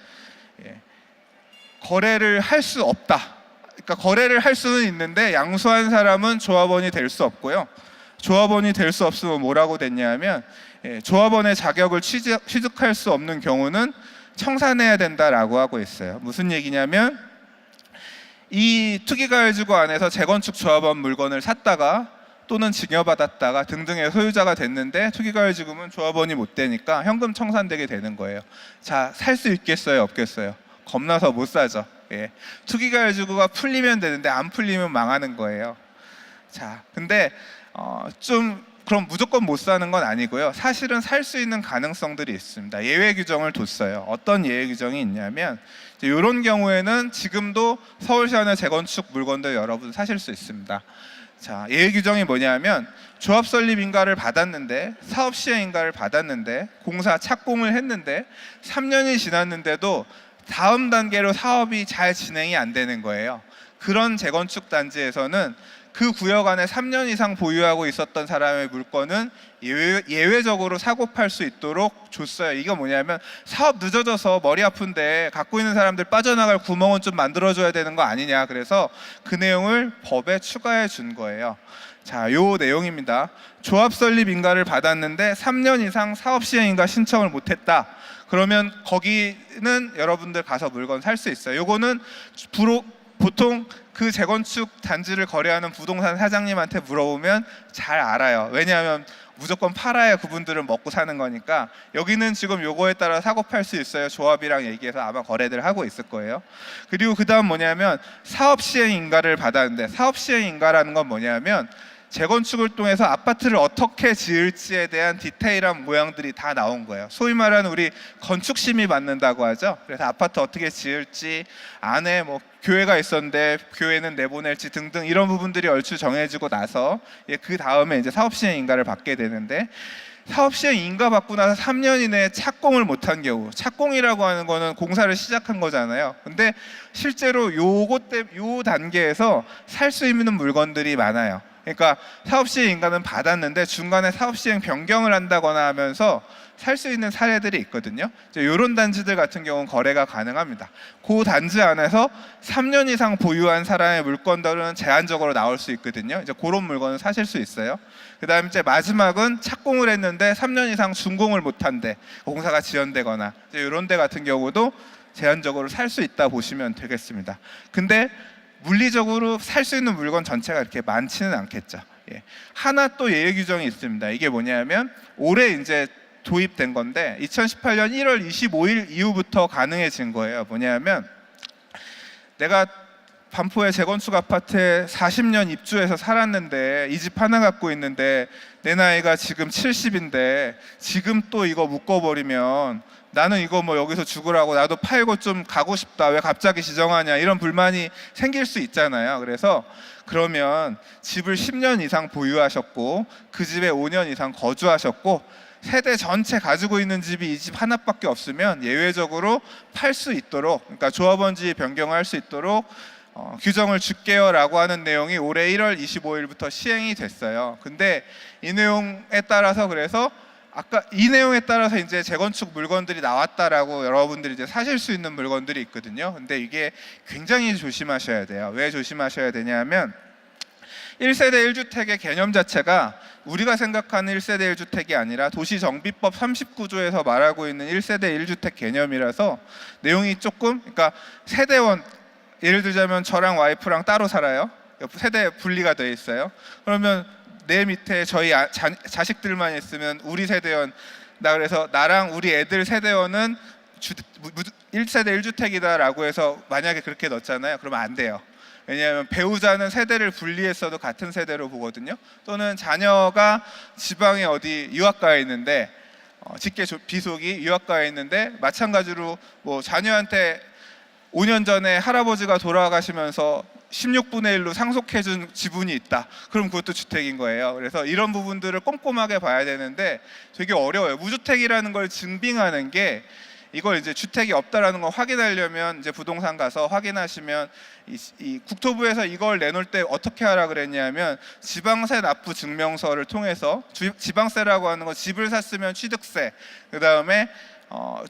거래를 할 수 없다. 그러니까 거래를 할 수는 있는데 양수한 사람은 조합원이 될 수 없고요. 조합원이 될 수 없으면 뭐라고 됐냐면 조합원의 자격을 취득할 수 없는 경우는 청산해야 된다라고 하고 있어요. 무슨 얘기냐면 이 투기가열지구 안에서 재건축 조합원 물건을 샀다가 또는 증여받았다가 등등의 소유자가 됐는데 투기가열지구는 조합원이 못 되니까 현금 청산되게 되는 거예요. 자, 살 수 있겠어요, 없겠어요? 겁나서 못 사죠. 예. 투기가열지구가 풀리면 되는데 안 풀리면 망하는 거예요. 자, 근데 좀 그럼 무조건 못 사는 건 아니고요. 사실은 살 수 있는 가능성들이 있습니다. 예외 규정을 뒀어요. 어떤 예외 규정이 있냐면 이런 경우에는 지금도 서울시 안에 재건축 물건들 여러분 사실 수 있습니다. 자, 예외 규정이 뭐냐면 조합 설립 인가를 받았는데 사업 시행 인가를 받았는데 공사 착공을 했는데 3년이 지났는데도 다음 단계로 사업이 잘 진행이 안 되는 거예요. 그런 재건축 단지에서는 그 구역 안에 3년 이상 보유하고 있었던 사람의 물건은 예외적으로 사고 팔 수 있도록 줬어요. 이거 뭐냐면 사업 늦어져서 머리 아픈데 갖고 있는 사람들 빠져나갈 구멍은 좀 만들어줘야 되는 거 아니냐. 그래서 그 내용을 법에 추가해 준 거예요. 자, 요 내용입니다. 조합 설립 인가를 받았는데 3년 이상 사업 시행 인가 신청을 못했다. 그러면 거기는 여러분들 가서 물건 살 수 있어요. 요거는 보통 그 재건축 단지를 거래하는 부동산 사장님한테 물어보면 잘 알아요. 왜냐하면 무조건 팔아야 그분들은 먹고 사는 거니까. 여기는 지금 요거에 따라 사고 팔 수 있어요. 조합이랑 얘기해서 아마 거래들 하고 있을 거예요. 그리고 그 다음 뭐냐면 사업 시행 인가를 받았는데, 사업 시행 인가라는 건 뭐냐면 재건축을 통해서 아파트를 어떻게 지을지에 대한 디테일한 모양들이 다 나온 거예요. 소위 말하는 우리 건축심의 받는다고 하죠. 그래서 아파트 어떻게 지을지, 안에 뭐 교회가 있었는데 교회는 내보낼지 등등 이런 부분들이 얼추 정해지고 나서 그 다음에 이제 사업시행 인가를 받게 되는데, 사업시행 인가 받고 나서 3년 이내에 착공을 못한 경우, 착공이라고 하는 거는 공사를 시작한 거잖아요. 근데 실제로 요 단계에서 살 수 있는 물건들이 많아요. 그러니까 사업시행 인가는 받았는데 중간에 사업시행 변경을 한다거나 하면서 살 수 있는 사례들이 있거든요. 이런 단지들 같은 경우는 거래가 가능합니다. 그 단지 안에서 3년 이상 보유한 사람의 물건들은 제한적으로 나올 수 있거든요. 이제 그런 물건은 사실 수 있어요. 그 다음에 이제 마지막은 착공을 했는데 3년 이상 준공을 못한데 공사가 지연되거나 이런 데 같은 경우도 제한적으로 살 수 있다 보시면 되겠습니다. 근데 물리적으로 살 수 있는 물건 전체가 이렇게 많지는 않겠죠. 예. 하나 또 예외 규정이 있습니다. 이게 뭐냐면 올해 이제 도입된 건데 2018년 1월 25일 이후부터 가능해진 거예요. 뭐냐면 내가 반포의 재건축 아파트에 40년 입주해서 살았는데 이 집 하나 갖고 있는데 내 나이가 지금 70인데 지금 또 이거 묶어버리면 나는 이거 뭐 여기서 죽으라고, 나도 팔고 좀 가고 싶다, 왜 갑자기 지정하냐, 이런 불만이 생길 수 있잖아요. 그래서 그러면 집을 10년 이상 보유하셨고 그 집에 5년 이상 거주하셨고 세대 전체 가지고 있는 집이 이 집 하나밖에 없으면 예외적으로 팔 수 있도록, 그러니까 조합원지 변경할 수 있도록 규정을 줄게요 라고 하는 내용이 올해 1월 25일부터 시행이 됐어요. 근데 이 내용에 따라서, 그래서 아까 이 내용에 따라서 이제 재건축 물건들이 나왔다라고 여러분들이 이제 사실 수 있는 물건들이 있거든요. 근데 이게 굉장히 조심하셔야 돼요. 왜 조심하셔야 되냐면 1세대 1주택의 개념 자체가 우리가 생각하는 1세대 1주택이 아니라 도시정비법 39조에서 말하고 있는 1세대 1주택 개념이라서 내용이 조금, 그러니까 세대원, 예를 들자면 저랑 와이프랑 따로 살아요. 세대 분리가 돼 있어요. 그러면 내 밑에 저희 자식들만 있으면 우리 세대원, 그래서 나랑 우리 애들 세대원은 1세대 1주택이다 라고 해서 만약에 그렇게 넣었잖아요. 그러면 안 돼요. 왜냐하면 배우자는 세대를 분리했어도 같은 세대로 보거든요. 또는 자녀가 지방에 어디 유학가에 있는데 직계 비속이 유학가에 있는데 마찬가지로 뭐 자녀한테 5년 전에 할아버지가 돌아가시면서 16분의 1로 상속해준 지분이 있다. 그럼 그것도 주택인 거예요. 그래서 이런 부분들을 꼼꼼하게 봐야 되는데 되게 어려워요. 무주택이라는 걸 증빙하는 게, 이걸 이제 주택이 없다라는 걸 확인하려면 이제 부동산 가서 확인하시면 이 국토부에서 이걸 내놓을 때 어떻게 하라 그랬냐면 지방세 납부 증명서를 통해서, 지방세라고 하는 건 집을 샀으면 취득세, 그 다음에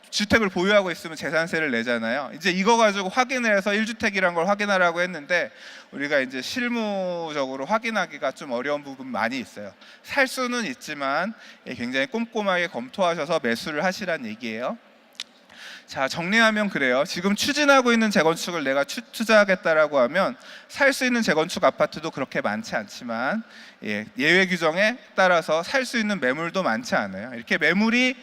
주택을 보유하고 있으면 재산세를 내잖아요. 이제 이거 가지고 확인을 해서 1주택이란 걸 확인하라고 했는데 우리가 이제 실무적으로 확인하기가 좀 어려운 부분 많이 있어요. 살 수는 있지만 굉장히 꼼꼼하게 검토하셔서 매수를 하시란 얘기예요. 자, 정리하면 그래요. 지금 추진하고 있는 재건축을 내가 투자하겠다라고 하면 살 수 있는 재건축 아파트도 그렇게 많지 않지만 예외 규정에 따라서 살 수 있는 매물도 많지 않아요. 이렇게 매물이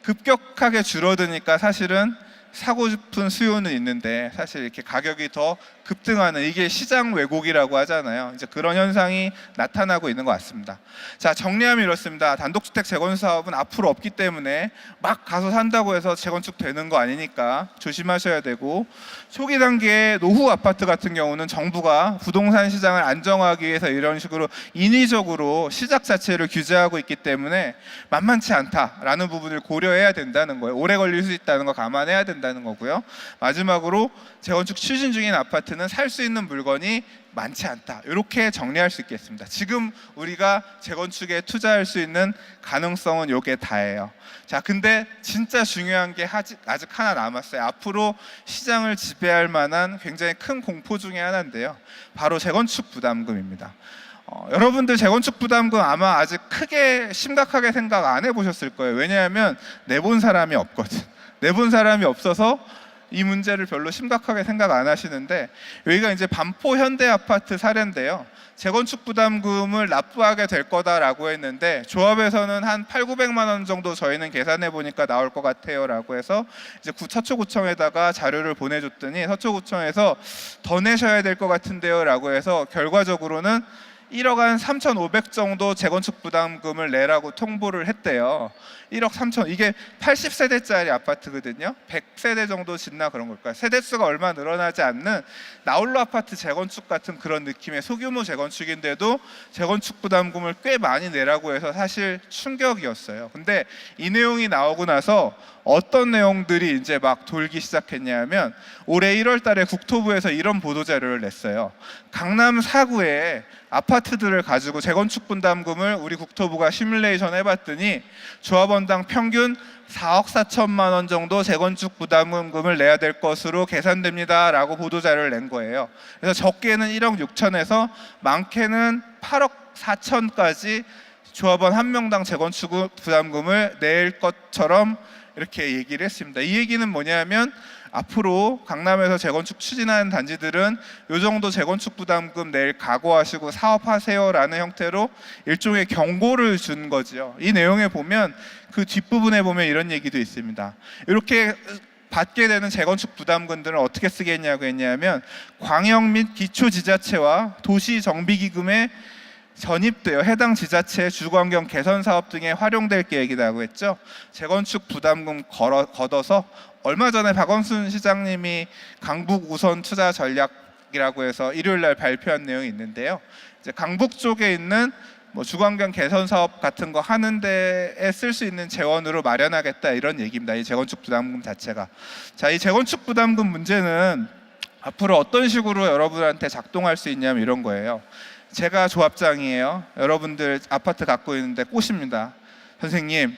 급격하게 줄어드니까 사실은 사고 싶은 수요는 있는데 사실 이렇게 가격이 더 급등하는, 이게 시장 왜곡이라고 하잖아요. 이제 그런 현상이 나타나고 있는 것 같습니다. 자, 정리하면 이렇습니다. 단독주택 재건축 사업은 앞으로 없기 때문에 막 가서 산다고 해서 재건축 되는 거 아니니까 조심하셔야 되고, 초기 단계의 노후 아파트 같은 경우는 정부가 부동산 시장을 안정화하기 위해서 이런 식으로 인위적으로 시작 자체를 규제하고 있기 때문에 만만치 않다라는 부분을 고려해야 된다는 거예요. 오래 걸릴 수 있다는 거 감안해야 된다는 거고요. 마지막으로 재건축 추진 중인 아파트는 살 수 있는 물건이 많지 않다, 이렇게 정리할 수 있겠습니다. 지금 우리가 재건축에 투자할 수 있는 가능성은 요게 다예요. 자, 근데 진짜 중요한 게 아직 하나 남았어요. 앞으로 시장을 지배할 만한 굉장히 큰 공포 중에 하나인데요, 바로 재건축 부담금입니다. 여러분들 재건축 부담금 아마 아직 크게 심각하게 생각 안 해보셨을 거예요. 왜냐하면 내본 사람이 없거든. 내본 사람이 없어서 이 문제를 별로 심각하게 생각 안 하시는데, 여기가 이제 반포 현대 아파트 사례인데요. 재건축 부담금을 납부하게 될 거다라고 했는데 조합에서는 한 800~900만 원 정도 저희는 계산해 보니까 나올 것 같아요라고 해서 이제 서초구청에다가 자료를 보내줬더니 서초구청에서 더 내셔야 될 것 같은데요라고 해서 결과적으로는 1억 한 3,500 정도 재건축 부담금을 내라고 통보를 했대요. 1억 3천, 이게 80세대짜리 아파트거든요. 100세대 정도 짓나 그런 걸까요? 세대수가 얼마 늘어나지 않는 나홀로 아파트 재건축 같은 그런 느낌의 소규모 재건축인데도 재건축 부담금을 꽤 많이 내라고 해서 사실 충격이었어요. 근데 이 내용이 나오고 나서 어떤 내용들이 이제 막 돌기 시작했냐면, 올해 1월 달에 국토부에서 이런 보도자료를 냈어요. 강남 4구에 아파트들을 가지고 재건축 부담금을 우리 국토부가 시뮬레이션 해봤더니 조합원당 평균 4억 4천만 원 정도 재건축 부담금을 내야 될 것으로 계산됩니다 라고 보도자료를 낸 거예요. 그래서 적게는 1억 6천에서 많게는 8억 4천까지 조합원 한 명당 재건축 부담금을 낼 것처럼 이렇게 얘기를 했습니다. 이 얘기는 뭐냐면, 앞으로 강남에서 재건축 추진하는 단지들은 이 정도 재건축 부담금 낼 각오하시고 사업하세요라는 형태로 일종의 경고를 준 거죠. 이 내용에 보면, 그 뒷부분에 보면 이런 얘기도 있습니다. 이렇게 받게 되는 재건축 부담금들은 어떻게 쓰겠냐고 했냐면, 광역 및 기초지자체와 도시정비기금에 전입되어 해당 지자체의 주거환경 개선 사업 등에 활용될 계획이라고 했죠. 재건축 부담금 걷어서 얼마 전에 박원순 시장님이 강북 우선 투자 전략이라고 해서 일요일 날 발표한 내용이 있는데요. 이제 강북 쪽에 있는 주거환경 개선 사업 같은 거 하는 데에 쓸 수 있는 재원으로 마련하겠다, 이런 얘기입니다. 이 재건축 부담금 자체가. 자, 이 재건축 부담금 문제는 앞으로 어떤 식으로 여러분한테 작동할 수 있냐면 이런 거예요. 제가 조합장이에요. 여러분들 아파트 갖고 있는데 꼬십니다. 선생님,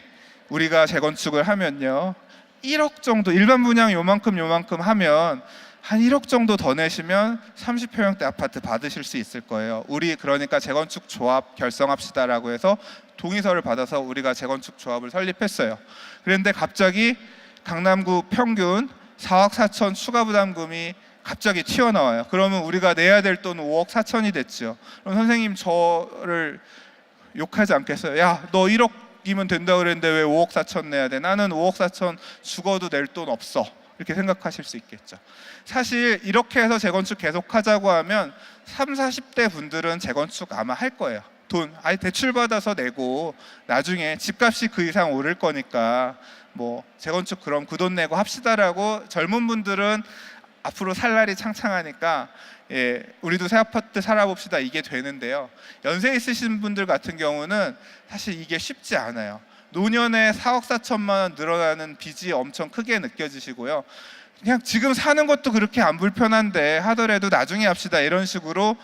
우리가 재건축을 하면요 1억 정도, 일반 분양 요만큼 하면 한 1억 정도 더 내시면 30평형대 아파트 받으실 수 있을 거예요. 우리 그러니까 재건축 조합 결성합시다라고 해서 동의서를 받아서 우리가 재건축 조합을 설립했어요. 그런데 갑자기 강남구 평균 4억 4천 추가 부담금이 갑자기 튀어나와요. 그러면 우리가 내야 될 돈은 5억 4천이 됐죠. 그럼 선생님 저를 욕하지 않겠어요? 야, 너 1억이면 된다 그랬는데 왜 5억 4천 내야 돼? 나는 5억 4천 죽어도 낼 돈 없어. 이렇게 생각하실 수 있겠죠. 사실 이렇게 해서 재건축 계속하자고 하면 30, 40대 분들은 재건축 아마 할 거예요. 돈 아예 대출 받아서 내고 나중에 집값이 그 이상 오를 거니까 재건축 그럼 그 돈 내고 합시다라고 젊은 분들은 앞으로 살 날이 창창하니까 우리도 새 아파트 살아봅시다, 이게 되는데요. 연세 있으신 분들 같은 경우는 사실 이게 쉽지 않아요. 노년에 4억 4천만 원 늘어나는 빚이 엄청 크게 느껴지시고요. 그냥 지금 사는 것도 그렇게 안 불편한데 하더라도 나중에 합시다, 이런 식으로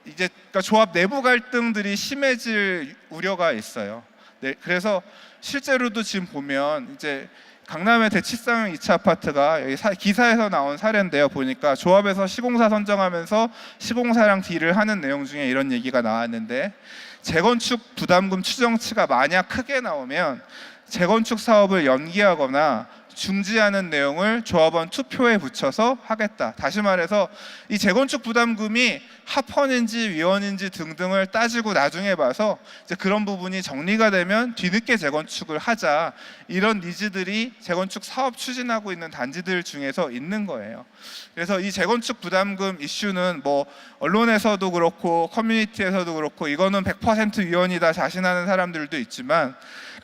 이제 그러니까 조합 내부 갈등들이 심해질 우려가 있어요. 네, 그래서 실제로도 지금 보면 이제 강남의 대치상형 2차 아파트가 여기 기사에서 나온 사례인데요. 보니까 조합에서 시공사 선정하면서 시공사랑 딜을 하는 내용 중에 이런 얘기가 나왔는데, 재건축 부담금 추정치가 만약 크게 나오면 재건축 사업을 연기하거나 중지하는 내용을 조합원 투표에 붙여서 하겠다. 다시 말해서 이 재건축 부담금이 합헌인지 위헌인지 등등을 따지고 나중에 봐서 이제 그런 부분이 정리가 되면 뒤늦게 재건축을 하자, 이런 니즈들이 재건축 사업 추진하고 있는 단지들 중에서 있는 거예요. 그래서 이 재건축 부담금 이슈는 뭐 언론에서도 그렇고 커뮤니티에서도 그렇고 이거는 100% 위헌이다 자신하는 사람들도 있지만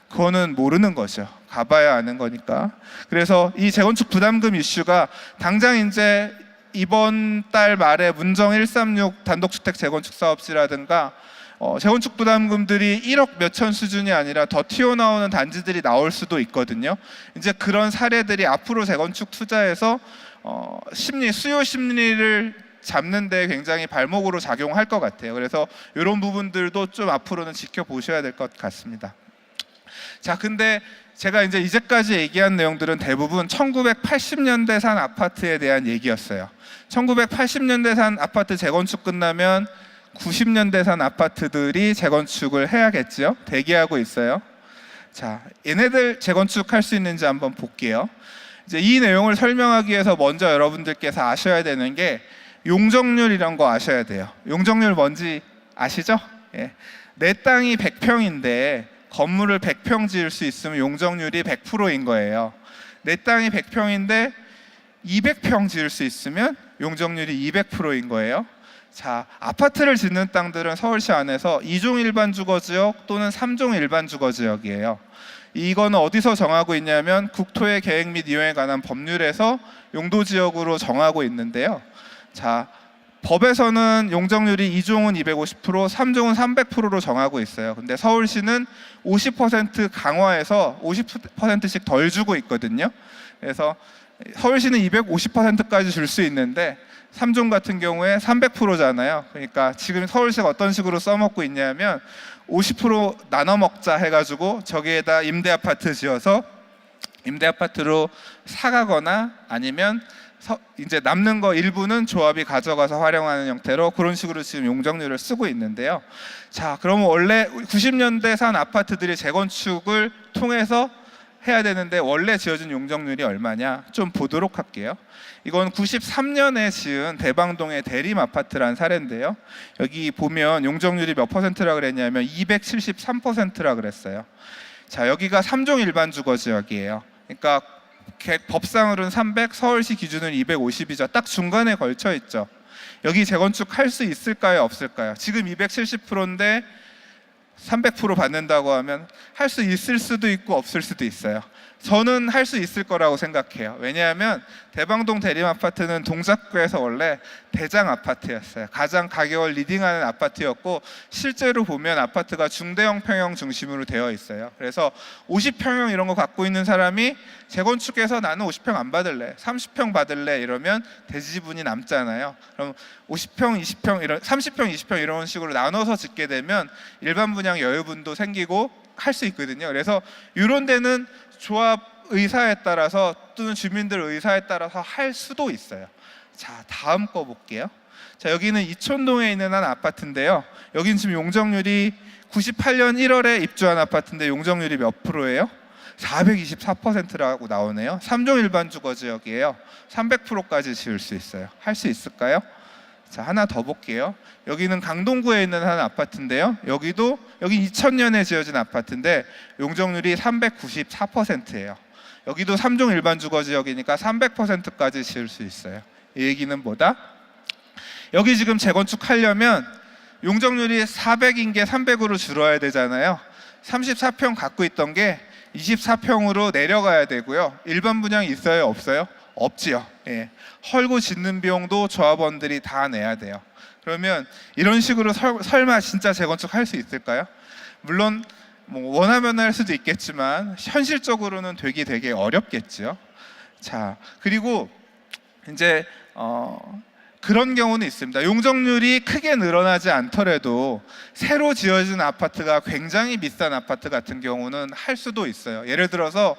그거는 모르는 거죠. 가봐야 아는 거니까. 그래서 이 재건축 부담금 이슈가 당장 이제 이번 달 말에 문정 136 단독주택 재건축 사업지라든가 재건축 부담금들이 1억 몇천 수준이 아니라 더 튀어나오는 단지들이 나올 수도 있거든요. 이제 그런 사례들이 앞으로 재건축 투자에서 수요 심리를 잡는 데 굉장히 발목으로 작용할 것 같아요. 그래서 이런 부분들도 좀 앞으로는 지켜보셔야 될 것 같습니다. 자, 근데 제가 이제까지 얘기한 내용들은 대부분 1980년대 산 아파트에 대한 얘기였어요. 1980년대 산 아파트 재건축 끝나면 90년대 산 아파트들이 재건축을 해야겠죠. 대기하고 있어요. 자, 얘네들 재건축할 수 있는지 한번 볼게요. 이제 이 내용을 설명하기 위해서 먼저 여러분들께서 아셔야 되는 게 용적률 이런 거 아셔야 돼요. 용적률 뭔지 아시죠? 예. 내 땅이 100평인데 건물을 100평 지을 수 있으면 용적률이 100%인 거예요. 내 땅이 100평인데 200평 지을 수 있으면 용적률이 200%인 거예요. 자, 아파트를 짓는 땅들은 서울시 안에서 2종 일반 주거지역 또는 3종 일반 주거지역이에요. 이거는 어디서 정하고 있냐면 국토의 계획 및 이용에 관한 법률에서 용도지역으로 정하고 있는데요. 자, 법에서는 용적률이 2종은 250%, 3종은 300%로 정하고 있어요. 근데 서울시는 50% 강화해서 50%씩 덜 주고 있거든요. 그래서 서울시는 250%까지 줄 수 있는데 3종 같은 경우에 300%잖아요. 그러니까 지금 서울시가 어떤 식으로 써먹고 있냐면 50% 나눠 먹자 해가지고 저기에다 임대아파트 지어서 임대아파트로 사가거나 아니면 이제 남는 거 일부는 조합이 가져가서 활용하는 형태로 그런 식으로 지금 용적률을 쓰고 있는데요. 자, 그러면 원래 90년대 산 아파트들이 재건축을 통해서 해야 되는데 원래 지어진 용적률이 얼마냐 좀 보도록 할게요. 이건 93년에 지은 대방동의 대림 아파트란 사례인데요. 여기 보면 용적률이 몇 퍼센트라 그랬냐면 273%라 그랬어요. 자, 여기가 3종 일반 주거 지역이에요. 그러니까 법상으로는 300, 서울시 기준은 250이죠. 딱 중간에 걸쳐 있죠. 여기 재건축 할 수 있을까요? 없을까요? 지금 270%인데 300% 받는다고 하면 할 수 있을 수도 있고 없을 수도 있어요. 저는 할 수 있을 거라고 생각해요. 왜냐하면 대방동 대림 아파트는 동작구에서 원래 대장 아파트였어요. 가장 가격을 리딩하는 아파트였고 실제로 보면 아파트가 중대형 평형 중심으로 되어 있어요. 그래서 50평형 이런 거 갖고 있는 사람이 재건축해서 나는 50평 안 받을래, 30평 받을래 이러면 대지분이 남잖아요. 그럼 50평, 20평 이런 30평, 20평 이런 식으로 나눠서 짓게 되면 일반 분양 여유분도 생기고 할 수 있거든요. 그래서 이런 데는 조합 의사에 따라서 또는 주민들 의사에 따라서 할 수도 있어요. 자, 다음 거 볼게요. 자, 여기는 이촌동에 있는 한 아파트인데요. 여기는 지금 용적률이 98년 1월에 입주한 아파트인데 용적률이 몇 프로예요? 424%라고 나오네요. 3종 일반 주거 지역이에요. 300%까지 지을 수 있어요. 할 수 있을까요? 자, 하나 더 볼게요. 여기는 강동구에 있는 한 아파트인데요. 여기 2000년에 지어진 아파트인데 용적률이 394%예요. 여기도 3종 일반 주거 지역이니까 300%까지 지을 수 있어요. 이 얘기는 뭐다? 여기 지금 재건축하려면 용적률이 400인 게 300으로 줄어야 되잖아요. 34평 갖고 있던 게 24평으로 내려가야 되고요. 일반 분양이 있어요? 없어요? 없지요. 예. 헐고 짓는 비용도 조합원들이 다 내야 돼요. 그러면 이런 식으로 설마 진짜 재건축 할 수 있을까요? 물론 뭐 원하면 할 수도 있겠지만 현실적으로는 되게 어렵겠죠. 자, 그리고 이제 그런 경우는 있습니다. 용적률이 크게 늘어나지 않더라도 새로 지어진 아파트가 굉장히 비싼 아파트 같은 경우는 할 수도 있어요. 예를 들어서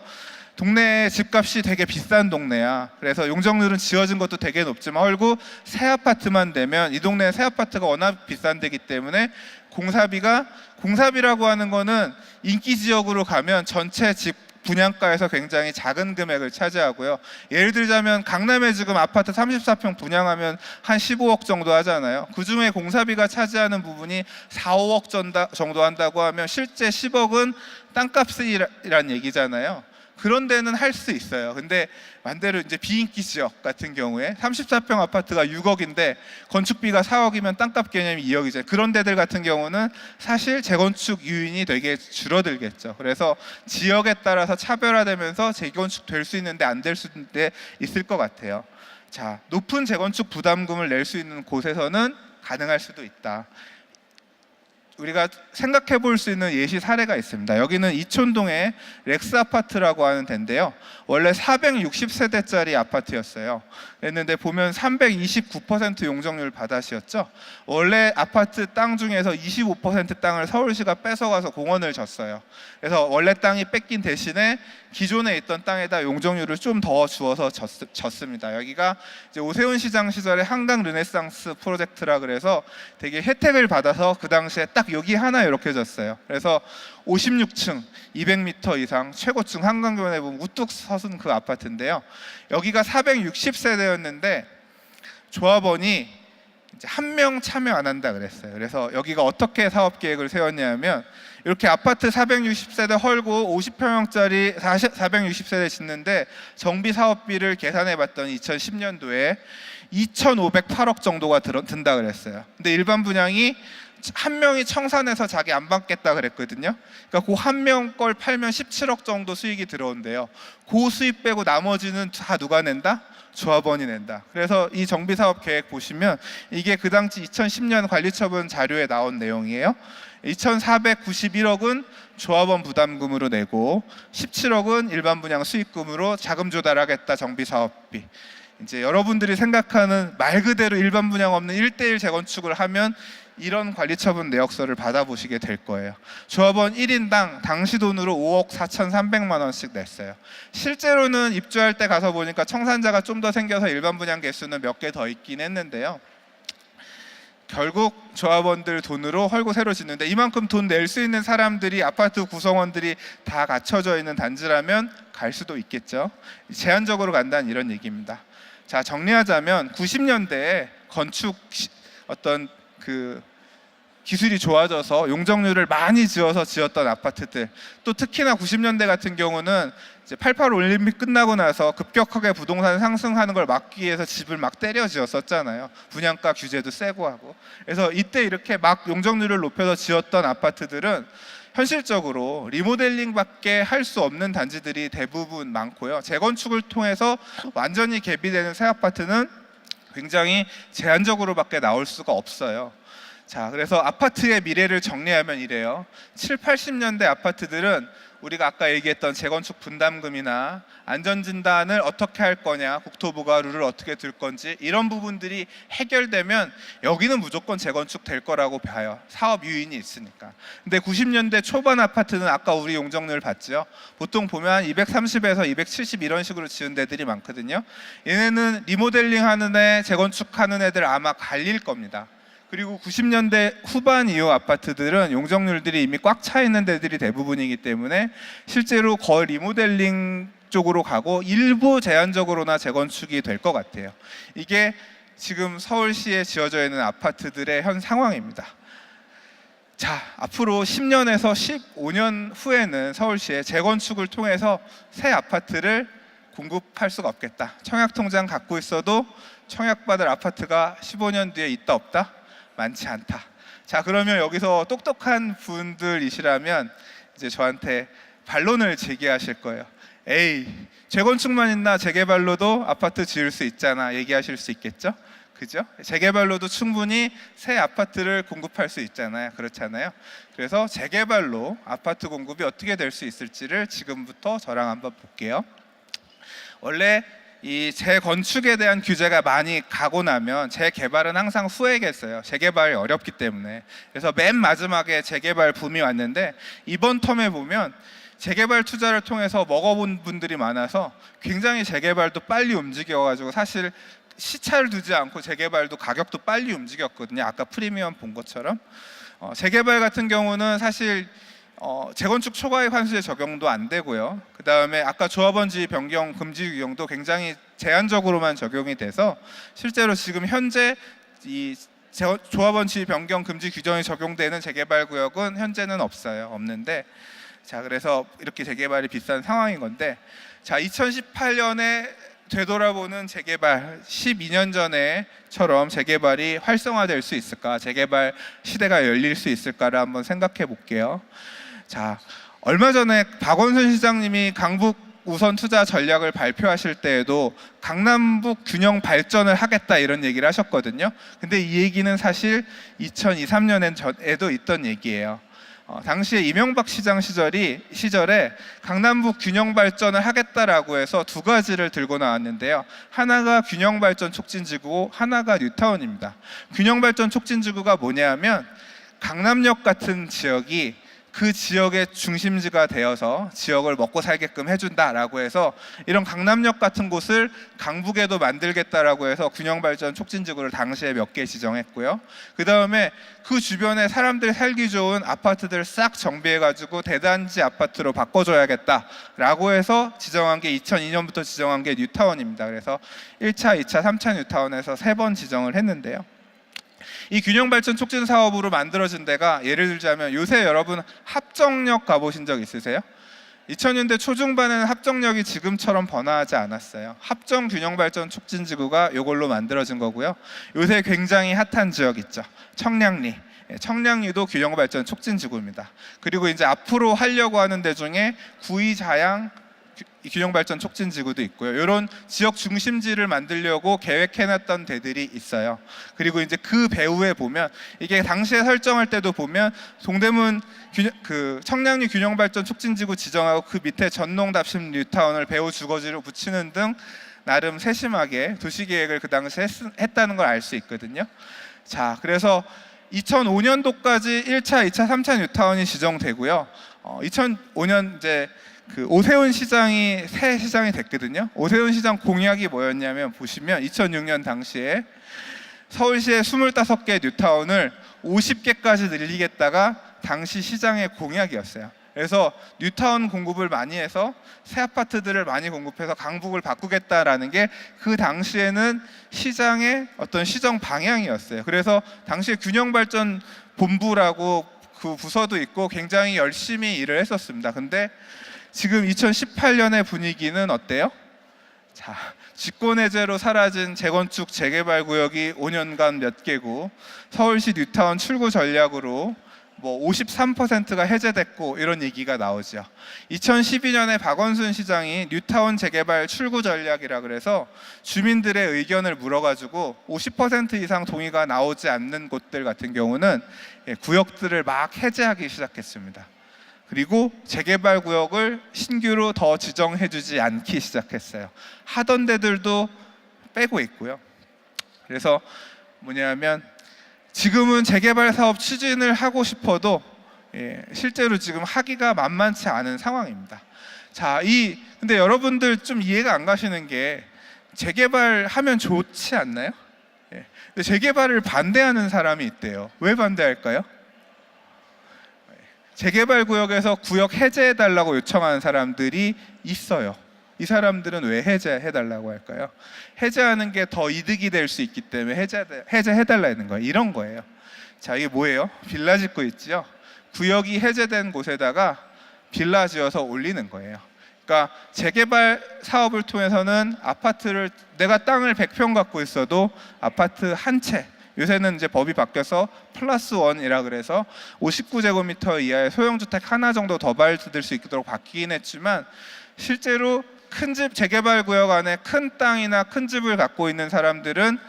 동네 집값이 되게 비싼 동네야. 그래서 용적률은 지어진 것도 되게 높지만 헐고 새 아파트만 되면 이 동네 새 아파트가 워낙 비싼 데기 때문에 공사비라고 하는 거는 인기 지역으로 가면 전체 집 분양가에서 굉장히 작은 금액을 차지하고요. 예를 들자면 강남에 지금 아파트 34평 분양하면 한 15억 정도 하잖아요. 그중에 공사비가 차지하는 부분이 4, 5억 정도 한다고 하면 실제 10억은 땅값이란 얘기잖아요. 그런 데는 할 수 있어요. 근데 반대로 이제 비인기 지역 같은 경우에 34평 아파트가 6억인데 건축비가 4억이면 땅값 개념이 2억이죠. 그런 데들 같은 경우는 사실 재건축 유인이 되게 줄어들겠죠. 그래서 지역에 따라서 차별화되면서 재건축 될 수 있는데 안 될 수도 있을 것 같아요. 자, 높은 재건축 부담금을 낼 수 있는 곳에서는 가능할 수도 있다. 우리가 생각해 볼 수 있는 예시 사례가 있습니다. 여기는 이촌동의 렉스 아파트라고 하는 데인데요. 원래 460세대짜리 아파트였어요. 그랬는데 보면 329% 용적률 받아시였죠. 원래 아파트 땅 중에서 25% 땅을 서울시가 뺏어가서 공원을 줬어요. 그래서 원래 땅이 뺏긴 대신에 기존에 있던 땅에다 용적률을 좀 더 주어서 졌습니다. 여기가 이제 오세훈 시장 시절에 한강 르네상스 프로젝트라 그래서 되게 혜택을 받아서 그 당시에 딱 여기 하나 이렇게 졌어요. 그래서 56층 200m 이상 최고층 한강변에 보면 우뚝 서순 그 아파트인데요. 여기가 460세대였는데 조합원이 이제 한 명 참여 안 한다 그랬어요. 그래서 여기가 어떻게 사업 계획을 세웠냐면 이렇게 아파트 460세대 헐고 50평형짜리 460세대 짓는데 정비 사업비를 계산해 봤더니 2010년도에 2,508억 정도가 든다 그랬어요. 근데 일반 분양이 한 명이 청산해서 자기 안 받겠다 그랬거든요. 그러니까 그 한 명 걸 팔면 17억 정도 수익이 들어온대요. 그 수익 빼고 나머지는 다 누가 낸다? 조합원이 낸다. 그래서 이 정비사업 계획 보시면 이게 그 당시 2010년 관리처분 자료에 나온 내용이에요. 2,491억은 조합원 부담금으로 내고 17억은 일반 분양 수익금으로 자금 조달하겠다 정비사업비. 이제 여러분들이 생각하는 말 그대로 일반 분양 없는 1:1 재건축을 하면 이런 관리처분 내역서를 받아보시게 될 거예요. 조합원 1인당 당시 돈으로 5억 4,300만 원씩 냈어요. 실제로는 입주할 때 가서 보니까 청산자가 좀 더 생겨서 일반 분양 개수는 몇 개 더 있긴 했는데요. 결국 조합원들 돈으로 헐고 새로 짓는데 이만큼 돈 낼 수 있는 사람들이 아파트 구성원들이 다 갖춰져 있는 단지라면 갈 수도 있겠죠. 제한적으로 간다는 이런 얘기입니다. 자, 정리하자면 90년대에 건축 어떤 그 기술이 좋아져서 용적률을 많이 지었던 아파트들, 또 특히나 90년대 같은 경우는 이제 88 올림픽 끝나고 나서 급격하게 부동산 상승하는 걸 막기 위해서 집을 막 때려 지었었잖아요. 분양가 규제도 세고 하고. 그래서 이때 이렇게 막 용적률을 높여서 지었던 아파트들은 현실적으로 리모델링밖에 할 수 없는 단지들이 대부분 많고요. 재건축을 통해서 완전히 개비되는 새 아파트는 굉장히 제한적으로밖에 나올 수가 없어요. 자, 그래서 아파트의 미래를 정리하면 이래요. 7, 80년대 아파트들은 우리가 아까 얘기했던 재건축 분담금이나 안전진단을 어떻게 할 거냐, 국토부가 룰을 어떻게 들 건지 이런 부분들이 해결되면 여기는 무조건 재건축 될 거라고 봐요. 사업 유인이 있으니까. 근데 90년대 초반 아파트는 아까 우리 용적률 봤죠. 보통 보면 230에서 270 이런 식으로 지은 데들이 많거든요. 얘네는 리모델링 하는 애, 재건축하는 애들 아마 갈릴 겁니다. 그리고 90년대 후반 이후 아파트들은 용적률들이 이미 꽉 차 있는 데들이 대부분이기 때문에 실제로 거의 리모델링 쪽으로 가고 일부 제한적으로나 재건축이 될 것 같아요. 이게 지금 서울시에 지어져 있는 아파트들의 현 상황입니다. 자, 앞으로 10년에서 15년 후에는 서울시에 재건축을 통해서 새 아파트를 공급할 수가 없겠다. 청약통장 갖고 있어도 청약받을 아파트가 15년 뒤에 있다 없다? 많지 않다. 자, 그러면 여기서 똑똑한 분들이시라면 이제 저한테 반론을 제기하실 거예요. 에이, 재건축만 있나 재개발로도 아파트 지을 수 있잖아 얘기하실 수 있겠죠? 그죠? 재개발로도 충분히 새 아파트를 공급할 수 있잖아요. 그렇잖아요. 그래서 재개발로 아파트 공급이 어떻게 될 수 있을지를 지금부터 저랑 한번 볼게요. 원래 이 재건축에 대한 규제가 많이 가고 나면 재개발은 항상 후회겠어요. 재개발이 어렵기 때문에. 그래서 맨 마지막에 재개발 붐이 왔는데 이번 텀에 보면 재개발 투자를 통해서 먹어본 분들이 많아서 굉장히 재개발도 빨리 움직여가지고 사실 시차를 두지 않고 재개발도 가격도 빨리 움직였거든요. 아까 프리미엄 본 것처럼. 재개발 같은 경우는 사실 재건축 초과이익 환수제 적용도 안 되고요. 그 다음에 아까 조합원지 변경 금지 규정도 굉장히 제한적으로만 적용이 돼서 실제로 지금 현재 이 조합원지 변경 금지 규정이 적용되는 재개발 구역은 현재는 없는데, 자, 그래서 이렇게 재개발이 비싼 상황인 건데, 자, 2018년에 되돌아보는 재개발, 12년 전에처럼 재개발이 활성화될 수 있을까, 재개발 시대가 열릴 수 있을까를 한번 생각해 볼게요. 자, 얼마 전에 박원순 시장님이 강북 우선 투자 전략을 발표하실 때에도 강남북 균형 발전을 하겠다 이런 얘기를 하셨거든요. 근데 이 얘기는 사실 2023년에도 있던 얘기예요. 당시에 이명박 시장 시절에 강남북 균형 발전을 하겠다라고 해서 두 가지를 들고 나왔는데요. 하나가 균형 발전 촉진지구고 하나가 뉴타운입니다. 균형 발전 촉진지구가 뭐냐면 강남역 같은 지역이 그 지역의 중심지가 되어서 지역을 먹고 살게끔 해준다라고 해서 이런 강남역 같은 곳을 강북에도 만들겠다라고 해서 균형발전 촉진지구를 당시에 몇 개 지정했고요. 그 다음에 그 주변에 사람들이 살기 좋은 아파트들을 싹 정비해가지고 대단지 아파트로 바꿔줘야겠다라고 해서 지정한 게 2002년부터 지정한 게 뉴타운입니다. 그래서 1차, 2차, 3차 뉴타운에서 3번 지정을 했는데요. 이 균형발전 촉진 사업으로 만들어진 데가 예를 들자면 요새 여러분 합정역 가보신 적 있으세요? 2000년대 초중반에는 합정역이 지금처럼 번화하지 않았어요. 합정 균형발전 촉진지구가 이걸로 만들어진 거고요. 요새 굉장히 핫한 지역 있죠. 청량리. 청량리도 균형발전 촉진지구입니다. 그리고 이제 앞으로 하려고 하는 데 중에 구의자양 균형발전 촉진지구도 있고요. 이런 지역 중심지를 만들려고 계획해놨던 데들이 있어요. 그리고 이제 그 배후에 보면 이게 당시에 설정할 때도 보면 동대문 청량리 균형발전 촉진지구 지정하고 그 밑에 전농답심 뉴타운을 배후 주거지로 붙이는 등 나름 세심하게 도시계획을 그 당시에 했다는 걸 알 수 있거든요. 자, 그래서 2005년도까지 1차, 2차, 3차 뉴타운이 지정되고요. 2005년 이제 그 오세훈 시장이 새 시장이 됐거든요. 오세훈 시장 공약이 뭐였냐면 보시면 2006년 당시에 서울시의 25개 뉴타운을 50개까지 늘리겠다가 당시 시장의 공약이었어요. 그래서 뉴타운 공급을 많이 해서 새 아파트들을 많이 공급해서 강북을 바꾸겠다라는 게 그 당시에는 시장의 어떤 시정 방향이었어요. 그래서 당시에 균형발전 본부라고 그 부서도 있고 굉장히 열심히 일을 했었습니다. 근데 지금 2018년의 분위기는 어때요? 자, 집권해제로 사라진 재건축 재개발 구역이 5년간 몇 개고 서울시 뉴타운 출구 전략으로 뭐 53%가 해제됐고 이런 얘기가 나오죠. 2012년에 박원순 시장이 뉴타운 재개발 출구 전략이라 그래서 주민들의 의견을 물어가지고 50% 이상 동의가 나오지 않는 곳들 같은 경우는 구역들을 막 해제하기 시작했습니다. 그리고 재개발 구역을 신규로 더 지정해주지 않기 시작했어요. 하던 데들도 빼고 있고요. 그래서 뭐냐면 지금은 재개발 사업 추진을 하고 싶어도 실제로 지금 하기가 만만치 않은 상황입니다. 자, 근데 여러분들 좀 이해가 안 가시는 게 재개발하면 좋지 않나요? 근데 재개발을 반대하는 사람이 있대요. 왜 반대할까요? 재개발 구역에서 구역 해제해달라고 요청하는 사람들이 있어요. 이 사람들은 왜 해제해달라고 할까요? 해제하는 게 더 이득이 될 수 있기 때문에 해제해달라는 거예요. 이런 거예요. 자, 이게 뭐예요? 빌라 짓고 있죠. 구역이 해제된 곳에다가 빌라 지어서 올리는 거예요. 그러니까 재개발 사업을 통해서는 아파트를 내가 땅을 100평 갖고 있어도 아파트 한 채, 요새는 이제 법이 바뀌어서 플러스 원이라 그래서 59제곱미터 이하의 소형주택 하나 정도 더 받을 수 있도록 바뀌긴 했지만 실제로 큰 집 재개발 구역 안에 큰 땅이나 큰 집을 갖고 있는 사람들은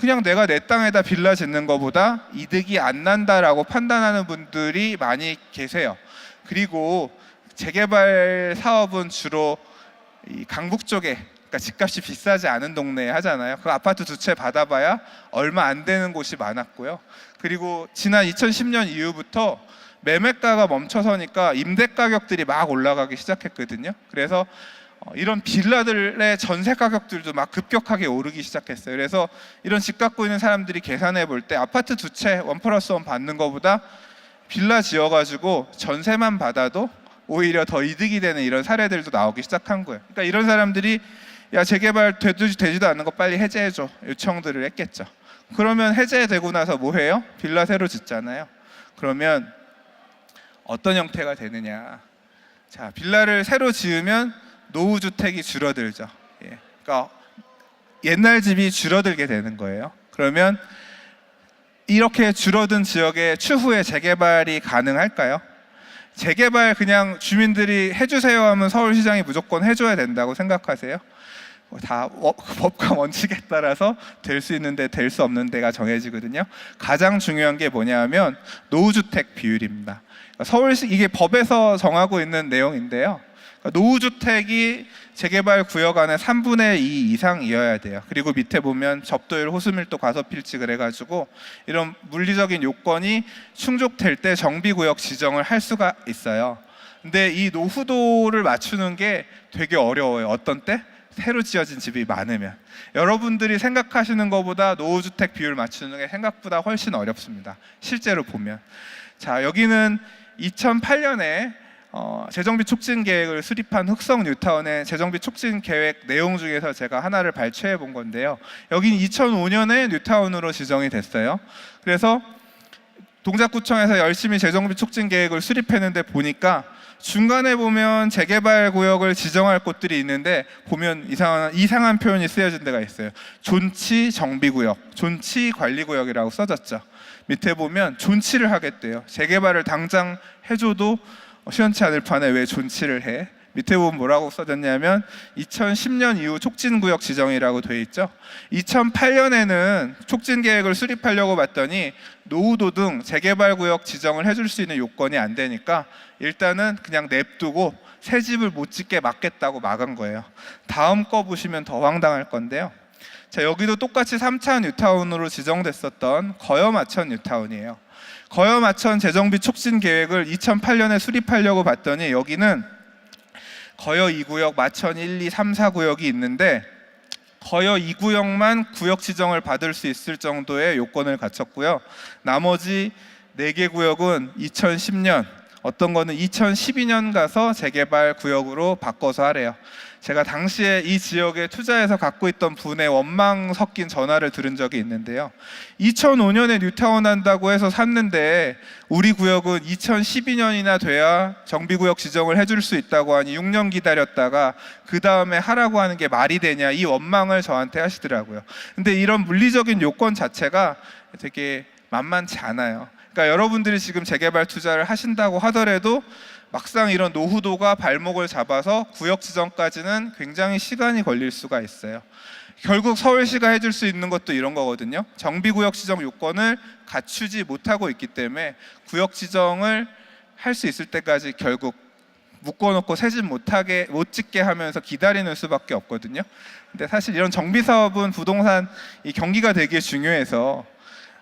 그냥 내가 내 땅에다 빌라 짓는 것보다 이득이 안 난다라고 판단하는 분들이 많이 계세요. 그리고 재개발 사업은 주로 이 강북 쪽에, 그러니까 집값이 비싸지 않은 동네에 하잖아요. 그 아파트 두 채 받아봐야 얼마 안 되는 곳이 많았고요. 그리고 지난 2010년 이후부터 매매가가 멈춰서니까 임대 가격들이 막 올라가기 시작했거든요. 그래서 이런 빌라들의 전세 가격들도 막 급격하게 오르기 시작했어요. 그래서 이런 집 갖고 있는 사람들이 계산해 볼 때 아파트 두 채 1+1 받는 것보다 빌라 지어가지고 전세만 받아도 오히려 더 이득이 되는 이런 사례들도 나오기 시작한 거예요. 그러니까 이런 사람들이 야, 재개발 되지도 않는 거 빨리 해제해줘 요청들을 했겠죠. 그러면 해제되고 나서 뭐 해요? 빌라 새로 짓잖아요. 그러면 어떤 형태가 되느냐? 자, 빌라를 새로 지으면 노후주택이 줄어들죠. 예. 그러니까 옛날 집이 줄어들게 되는 거예요. 그러면 이렇게 줄어든 지역에 추후에 재개발이 가능할까요? 재개발 그냥 주민들이 해주세요 하면 서울시장이 무조건 해줘야 된다고 생각하세요? 다 법과 원칙에 따라서 될 수 있는데 될 수 없는 데가 정해지거든요. 가장 중요한 게 뭐냐면 노후주택 비율입니다. 서울시 이게 법에서 정하고 있는 내용인데요. 노후주택이 재개발 구역 안에 3분의 2 이상이어야 돼요. 그리고 밑에 보면 접도율, 호수밀도, 과소필지 그래가지고 이런 물리적인 요건이 충족될 때 정비구역 지정을 할 수가 있어요. 근데 이 노후도를 맞추는 게 되게 어려워요. 어떤 때? 새로 지어진 집이 많으면. 여러분들이 생각하시는 것보다 노후주택 비율 맞추는 게 생각보다 훨씬 어렵습니다. 실제로 보면. 자, 여기는 2008년에 재정비 촉진 계획을 수립한 흑성 뉴타운의 재정비 촉진 계획 내용 중에서 제가 하나를 발췌해 본 건데요. 여기는 2005년에 뉴타운으로 지정이 됐어요. 그래서 동작구청에서 열심히 재정비 촉진 계획을 수립했는데 보니까 중간에 보면 재개발 구역을 지정할 곳들이 있는데 보면 이상한 표현이 쓰여진 데가 있어요. 존치 정비구역, 존치 관리구역이라고 써졌죠. 밑에 보면 존치를 하겠대요. 재개발을 당장 해줘도 시원치 않을 판에 왜 존치를 해? 밑에 보면 뭐라고 써졌냐면 2010년 이후 촉진구역 지정이라고 돼 있죠. 2008년에는 촉진계획을 수립하려고 봤더니 노후도 등 재개발구역 지정을 해줄 수 있는 요건이 안 되니까 일단은 그냥 냅두고 새 집을 못 짓게 막겠다고 막은 거예요. 다음 거 보시면 더 황당할 건데요. 자, 여기도 똑같이 3차 뉴타운으로 지정됐었던 거여마천 뉴타운이에요. 거여마천 재정비 촉진 계획을 2008년에 수립하려고 봤더니 여기는 거여 2구역, 마천 1, 2, 3, 4구역이 있는데 거여 2구역만 구역 지정을 받을 수 있을 정도의 요건을 갖췄고요. 나머지 4개 구역은 2010년, 어떤 거는 2012년 가서 재개발 구역으로 바꿔서 하래요. 제가 당시에 이 지역에 투자해서 갖고 있던 분의 원망 섞인 전화를 들은 적이 있는데요. 2005년에 뉴타운 한다고 해서 샀는데 우리 구역은 2012년이나 돼야 정비구역 지정을 해줄 수 있다고 하니 6년 기다렸다가 그 다음에 하라고 하는 게 말이 되냐, 이 원망을 저한테 하시더라고요. 근데 이런 물리적인 요건 자체가 되게 만만치 않아요. 그러니까 여러분들이 지금 재개발 투자를 하신다고 하더라도 막상 이런 노후도가 발목을 잡아서 구역 지정까지는 굉장히 시간이 걸릴 수가 있어요. 결국 서울시가 해줄 수 있는 것도 이런 거거든요. 정비구역 지정 요건을 갖추지 못하고 있기 때문에 구역 지정을 할 수 있을 때까지 결국 묶어놓고 새 집 못 짓게 하면서 기다리는 수밖에 없거든요. 근데 사실 이런 정비 사업은 부동산 이 경기가 되게 중요해서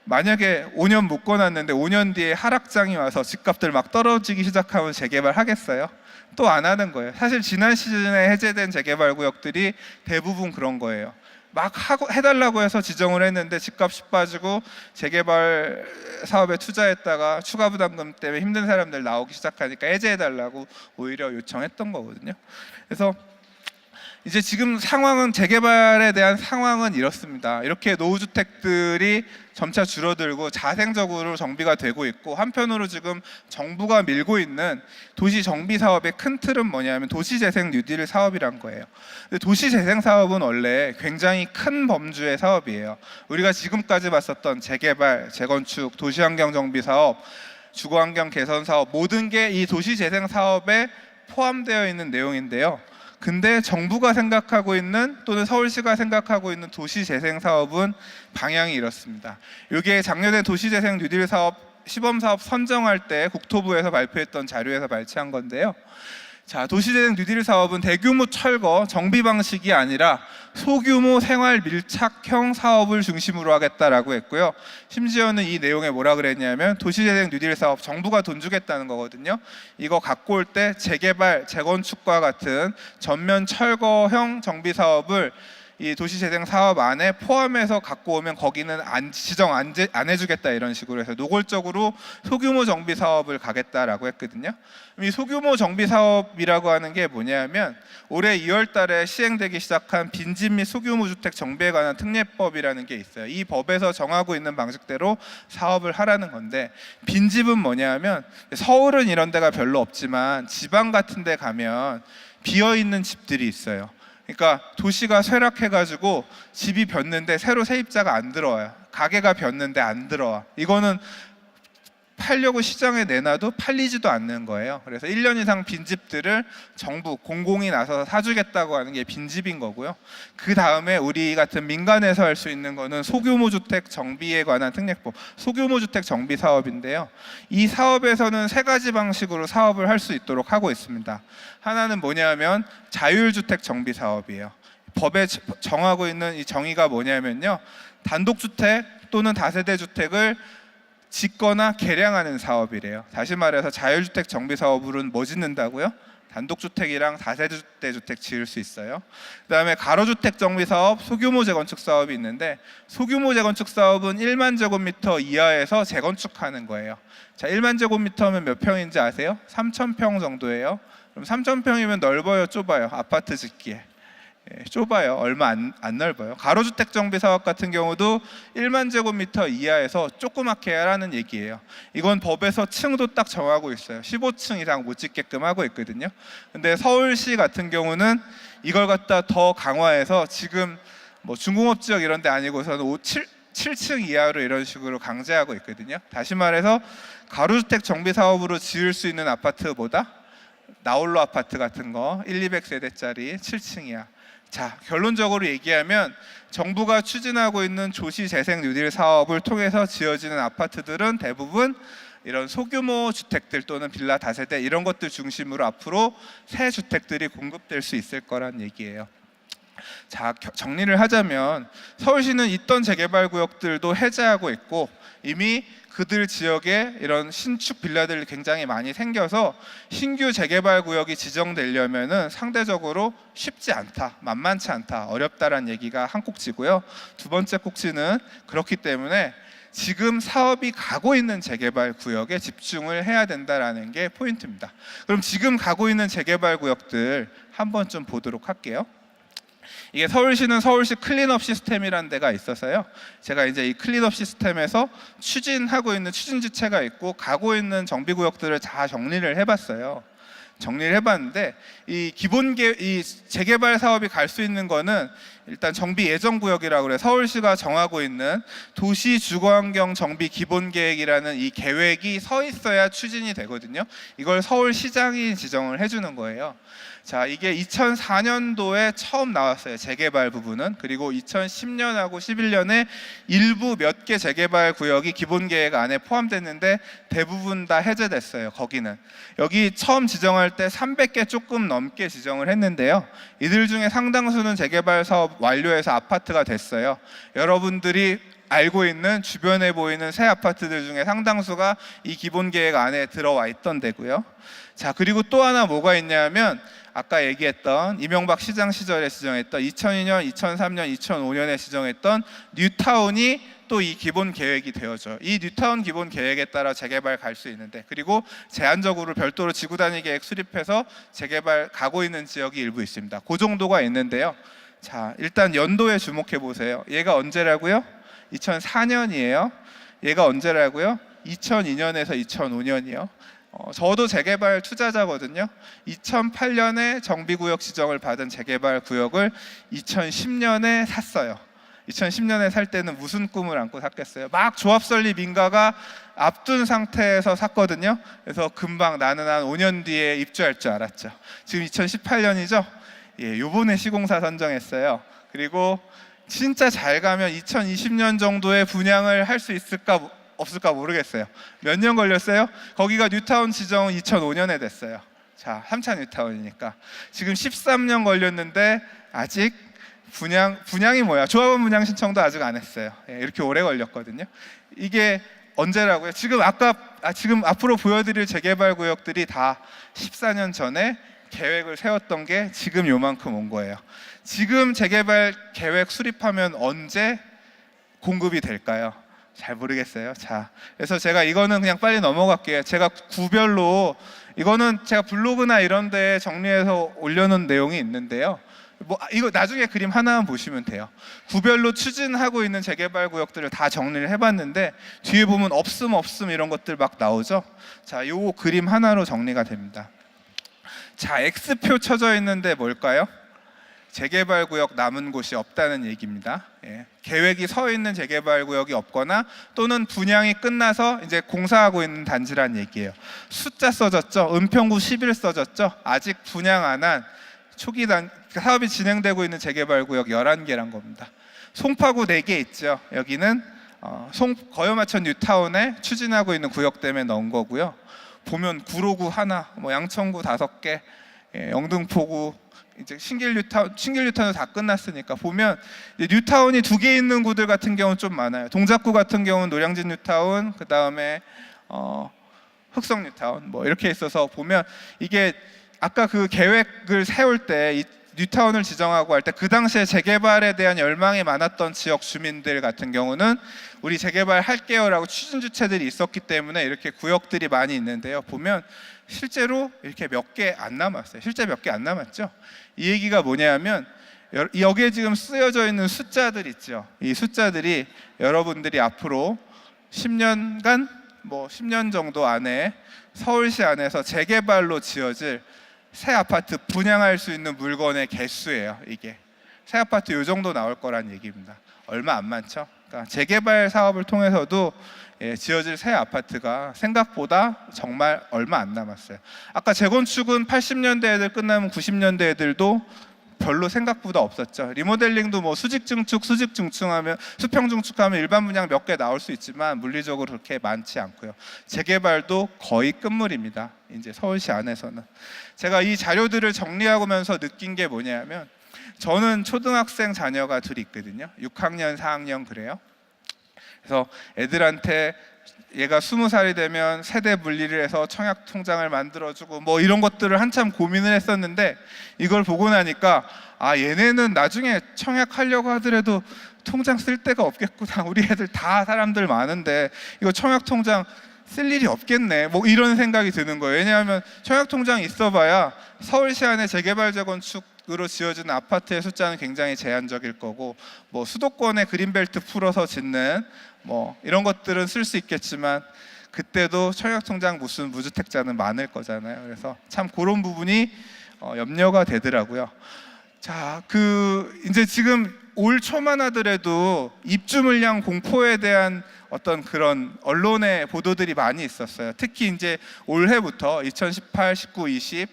만약에 5년 묶어놨는데 5년 뒤에 하락장이 와서 집값들 막 떨어지기 시작하면 재개발 하겠어요? 또 안 하는 거예요. 사실 지난 시즌에 해제된 재개발 구역들이 대부분 그런 거예요. 막 해달라고 해서 지정을 했는데 집값이 빠지고 재개발 사업에 투자했다가 추가 부담금 때문에 힘든 사람들 나오기 시작하니까 해제해달라고 오히려 요청했던 거거든요. 그래서 이제 지금 상황은 재개발에 대한 상황은 이렇습니다. 이렇게 노후주택들이 점차 줄어들고 자생적으로 정비가 되고 있고 한편으로 지금 정부가 밀고 있는 도시 정비 사업의 큰 틀은 뭐냐면 도시재생 뉴딜 사업이란 거예요. 근데 도시재생 사업은 원래 굉장히 큰 범주의 사업이에요. 우리가 지금까지 봤었던 재개발, 재건축, 도시환경 정비 사업, 주거환경 개선 사업 모든 게 이 도시재생 사업에 포함되어 있는 내용인데요. 근데 정부가 생각하고 있는 또는 서울시가 생각하고 있는 도시재생 사업은 방향이 이렇습니다. 이게 작년에 도시재생 뉴딜 사업 시범사업 선정할 때 국토부에서 발표했던 자료에서 발췌한 건데요. 자, 도시재생 뉴딜 사업은 대규모 철거 정비 방식이 아니라 소규모 생활 밀착형 사업을 중심으로 하겠다라고 했고요. 심지어는 이 내용에 뭐라 그랬냐면 도시재생 뉴딜 사업 정부가 돈 주겠다는 거거든요. 이거 갖고 올 때 재개발, 재건축과 같은 전면 철거형 정비 사업을 이 도시재생 사업 안에 포함해서 갖고 오면 거기는 지정 안 해주겠다 이런 식으로 해서 노골적으로 소규모 정비 사업을 가겠다라고 했거든요. 이 소규모 정비 사업이라고 하는 게 뭐냐면 올해 2월 달에 시행되기 시작한 빈집 및 소규모 주택 정비에 관한 특례법이라는 게 있어요. 이 법에서 정하고 있는 방식대로 사업을 하라는 건데, 빈집은 뭐냐면 서울은 이런 데가 별로 없지만 지방 같은 데 가면 비어 있는 집들이 있어요. 그러니까 도시가 쇠락해가지고 집이 변는데 새로 세입자가 안 들어와요. 가게가 변는데 안 들어와. 이거는 팔려고 시장에 내놔도 팔리지도 않는 거예요. 그래서 1년 이상 빈집들을 정부, 공공이 나서서 사주겠다고 하는 게 빈집인 거고요. 그 다음에 우리 같은 민간에서 할 수 있는 거는 소규모 주택 정비에 관한 특례법, 소규모 주택 정비 사업인데요. 이 사업에서는 세 가지 방식으로 사업을 할 수 있도록 하고 있습니다. 하나는 뭐냐면 자율주택 정비 사업이에요. 법에 정하고 있는 이 정의가 뭐냐면요, 단독주택 또는 다세대 주택을 짓거나 개량하는 사업이래요. 다시 말해서 자율주택 정비 사업으로는 뭐 짓는다고요? 단독주택이랑 다세대 주택 지을 수 있어요. 그다음에 가로주택 정비 사업, 소규모 재건축 사업이 있는데, 소규모 재건축 사업은 1만 제곱미터 이하에서 재건축하는 거예요. 자, 1만 제곱미터면 몇 평인지 아세요? 3,000평 정도예요. 그럼 3,000평이면 넓어요, 좁아요? 아파트 짓기에 좁아요. 얼마 안 넓어요. 가로주택 정비 사업 같은 경우도 1만 제곱미터 이하에서 조그맣게 하라는 얘기예요. 이건 법에서 층도 딱 정하고 있어요. 15층 이상 못 짓게끔 하고 있거든요. 근데 서울시 같은 경우는 이걸 갖다 더 강화해서 지금 뭐 중공업 지역 이런 데 아니고서는 7층 이하로 이런 식으로 강제하고 있거든요. 다시 말해서 가로주택 정비 사업으로 지을 수 있는 아파트보다 나홀로 아파트 같은 거 1, 200세대짜리 7층 이하. 자, 결론적으로 얘기하면 정부가 추진하고 있는 조시 재생 뉴딜 사업을 통해서 지어지는 아파트들은 대부분 이런 소규모 주택들 또는 빌라 다세대 이런 것들 중심으로 앞으로 새 주택들이 공급될 수 있을 거란 얘기예요. 자, 정리를 하자면 서울시는 있던 재개발 구역들도 해제하고 있고, 이미 그들 지역에 이런 신축 빌라들이 굉장히 많이 생겨서 신규 재개발 구역이 지정되려면은 상대적으로 쉽지 않다, 만만치 않다, 어렵다라는 얘기가 한 꼭지고요. 두 번째 꼭지는 그렇기 때문에 지금 사업이 가고 있는 재개발 구역에 집중을 해야 된다라는 게 포인트입니다. 그럼 지금 가고 있는 재개발 구역들 한번 좀 보도록 할게요. 이게 서울시는 서울시 클린업 시스템이라는 데가 있어서요. 제가 이제 이 클린업 시스템에서 추진하고 있는 추진지체가 있고 가고 있는 정비구역들을 다 정리를 해봤어요. 정리를 해봤는데 이 이 재개발 사업이 갈 수 있는 거는 일단 정비 예정 구역이라고 그래. 서울시가 정하고 있는 도시 주거환경 정비 기본 계획이라는 이 계획이 서 있어야 추진이 되거든요. 이걸 서울시장이 지정을 해주는 거예요. 자, 이게 2004년도에 처음 나왔어요, 재개발 부분은. 그리고 2010년하고 11년에 일부 몇 개 재개발 구역이 기본 계획 안에 포함됐는데 대부분 다 해제됐어요. 거기는 여기 처음 지정할 때 300개 조금 넘게 지정을 했는데요. 이들 중에 상당수는 재개발 사업 완료해서 아파트가 됐어요. 여러분들이 알고 있는 주변에 보이는 새 아파트들 중에 상당수가 이 기본 계획 안에 들어와 있던 데고요. 자, 그리고 또 하나 뭐가 있냐면 아까 얘기했던 이명박 시장 시절에 지정했던 2002년, 2003년, 2005년에 지정했던 뉴타운이 또 이 기본 계획이 되어져요. 이 뉴타운 기본 계획에 따라 재개발 갈 수 있는데, 그리고 제한적으로 별도로 지구 단위 계획 수립해서 재개발 가고 있는 지역이 일부 있습니다. 그 정도가 있는데요. 자, 일단 연도에 주목해 보세요. 얘가 언제라고요? 2004년이에요. 얘가 언제라고요? 2002년에서 2005년이요. 저도 재개발 투자자거든요. 2008년에 정비구역 지정을 받은 재개발 구역을 2010년에 샀어요. 2010년에 살 때는 무슨 꿈을 안고 샀겠어요? 막 조합 설립 인가가 앞둔 상태에서 샀거든요. 그래서 금방 나는 한 5년 뒤에 입주할 줄 알았죠. 지금 2018년이죠. 예, 요번에 시공사 선정했어요. 그리고 진짜 잘 가면 2020년 정도에 분양을 할 수 있을까 없을까 모르겠어요. 몇 년 걸렸어요? 거기가 뉴타운 지정은 2005년에 됐어요. 자, 3차 뉴타운이니까 지금 13년 걸렸는데 아직 분양이 뭐야? 조합원 분양 신청도 아직 안 했어요. 예, 이렇게 오래 걸렸거든요. 이게 언제라고요? 지금 앞으로 보여드릴 재개발 구역들이 다 14년 전에 계획을 세웠던 게 지금 요만큼 온 거예요. 지금 재개발 계획 수립하면 언제 공급이 될까요? 잘 모르겠어요. 자, 그래서 제가 이거는 그냥 빨리 넘어갈게요. 제가 구별로, 이거는 제가 블로그나 이런 데 정리해서 올려놓은 내용이 있는데요. 이거 나중에 그림 하나만 보시면 돼요. 구별로 추진하고 있는 재개발 구역들을 다 정리를 해봤는데 뒤에 보면 없음 이런 것들 막 나오죠. 자, 요 그림 하나로 정리가 됩니다. 자, X표 쳐져 있는데 뭘까요? 재개발 구역 남은 곳이 없다는 얘기입니다. 예. 계획이 서 있는 재개발 구역이 없거나 또는 분양이 끝나서 이제 공사하고 있는 단지란 얘기예요. 숫자 써졌죠. 은평구 10일 써졌죠. 아직 분양 안 한 초기 사업이 진행되고 있는 재개발 구역 11개란 겁니다. 송파구 4개 있죠. 여기는 거여마천 뉴타운에 추진하고 있는 구역 때문에 넣은 거고요. 보면 구로구 하나, 양천구 5개, 영등포구, 이제 신길 뉴타운은 다 끝났으니까 보면 뉴타운이 2개 있는 구들 같은 경우는 좀 많아요. 동작구 같은 경우는 노량진 뉴타운, 그 다음에 흑성 뉴타운 이렇게 있어서 보면 이게 아까 그 계획을 세울 때 이 뉴타운을 지정하고 할 때 그 당시에 재개발에 대한 열망이 많았던 지역 주민들 같은 경우는 우리 재개발 할게요라고 추진 주체들이 있었기 때문에 이렇게 구역들이 많이 있는데요. 보면 실제로 이렇게 몇 개 안 남았어요. 실제 몇 개 안 남았죠. 이 얘기가 뭐냐면 여기에 지금 쓰여져 있는 숫자들 있죠. 이 숫자들이 여러분들이 앞으로 10년간 10년 정도 안에 서울시 안에서 재개발로 지어질 새 아파트 분양할 수 있는 물건의 개수예요. 이게 새 아파트 요 정도 나올 거란 얘기입니다. 얼마 안 많죠. 그러니까 재개발 사업을 통해서도 지어질 새 아파트가 생각보다 정말 얼마 안 남았어요. 아까 재건축은 80년대 애들 끝나면 90년대 애들도 별로 생각보다 없었죠. 리모델링도 수직 증축하면 수평 증축하면 일반 분양 몇 개 나올 수 있지만 물리적으로 그렇게 많지 않고요. 재개발도 거의 끝물입니다. 이제 서울시 안에서는. 제가 이 자료들을 정리하면서 느낀 게 뭐냐면 저는 초등학생 자녀가 둘이 있거든요. 6학년, 4학년 그래요. 그래서 애들한테 얘가 20살이 되면 세대 분리를 해서 청약 통장을 만들어주고 이런 것들을 한참 고민을 했었는데 이걸 보고 나니까 얘네는 나중에 청약하려고 하더라도 통장 쓸 데가 없겠구나. 우리 애들 다 사람들 많은데 이거 청약 통장 쓸 일이 없겠네. 이런 생각이 드는 거예요. 왜냐하면 청약 통장 있어봐야 서울시 안에 재개발 재건축으로 지어진 아파트의 숫자는 굉장히 제한적일 거고 수도권에 그린벨트 풀어서 짓는 이런 것들은 쓸 수 있겠지만 그때도 청약통장 무슨 무주택자는 많을 거잖아요. 그래서 참 그런 부분이 염려가 되더라고요. 자, 이제 지금 올 초만 하더라도 입주 물량 공포에 대한 어떤 그런 언론의 보도들이 많이 있었어요. 특히 이제 올해부터 2018, 19, 20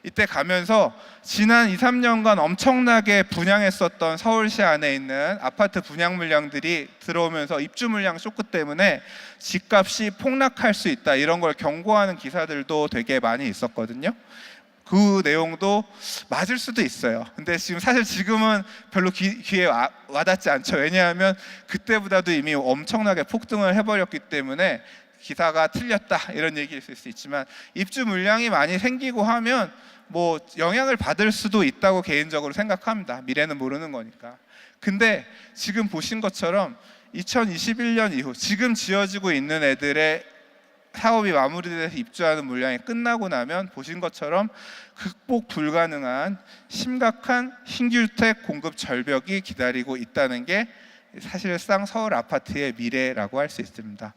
이때 가면서 지난 2, 3년간 엄청나게 분양했었던 서울시 안에 있는 아파트 분양 물량들이 들어오면서 입주 물량 쇼크 때문에 집값이 폭락할 수 있다 이런 걸 경고하는 기사들도 되게 많이 있었거든요. 그 내용도 맞을 수도 있어요. 근데 지금은 별로 귀에 와닿지 않죠. 왜냐하면 그때보다도 이미 엄청나게 폭등을 해버렸기 때문에 기사가 틀렸다 이런 얘기일 수 있지만 입주 물량이 많이 생기고 하면 영향을 받을 수도 있다고 개인적으로 생각합니다. 미래는 모르는 거니까. 근데 지금 보신 것처럼 2021년 이후 지금 지어지고 있는 애들의 사업이 마무리돼서 입주하는 물량이 끝나고 나면 보신 것처럼 극복 불가능한 심각한 신규주택 공급 절벽이 기다리고 있다는 게 사실상 서울 아파트의 미래라고 할 수 있습니다.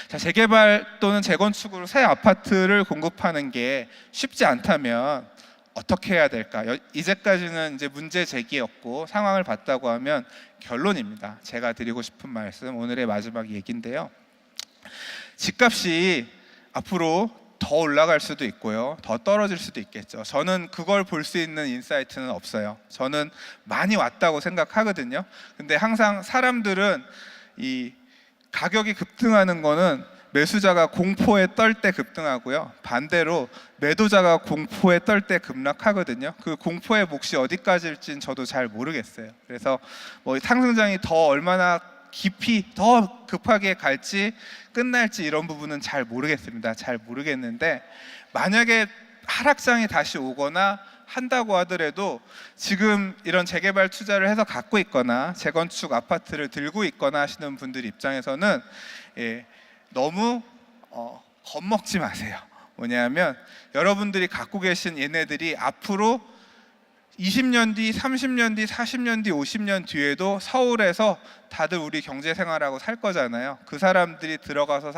자, 재개발 또는 재건축으로 새 아파트를 공급하는 게 쉽지 않다면 어떻게 해야 될까? 이제까지는 이제 문제 제기였고 상황을 봤다고 하면 결론입니다. 제가 드리고 싶은 말씀 오늘의 마지막 얘기인데요. 집값이 앞으로 더 올라갈 수도 있고요. 더 떨어질 수도 있겠죠. 저는 그걸 볼 수 있는 인사이트는 없어요. 저는 많이 왔다고 생각하거든요. 근데 항상 사람들은 이 가격이 급등하는 거는 매수자가 공포에 떨 때 급등하고요. 반대로 매도자가 공포에 떨 때 급락하거든요. 그 공포의 몫이 어디까지일지는 저도 잘 모르겠어요. 그래서 상승장이 더 얼마나 깊이 더 급하게 갈지 끝날지 이런 부분은 잘 모르겠습니다. 잘 모르겠는데 만약에 하락장이 다시 오거나 한다고 하더라도 지금 이런 재개발 투자를 해서 갖고 있거나 재건축 아파트를 들고 있거나 하시는 분들 입장에서는 너무 겁먹지 마세요. 뭐냐면 여러분들이 갖고 계신 얘네들이 앞으로 20년 뒤, 30년 뒤, 40년 뒤, 50년 뒤에도 서울에서 다들 우리 경제 생활하고 살 거잖아요. 그 사람들이 들어가서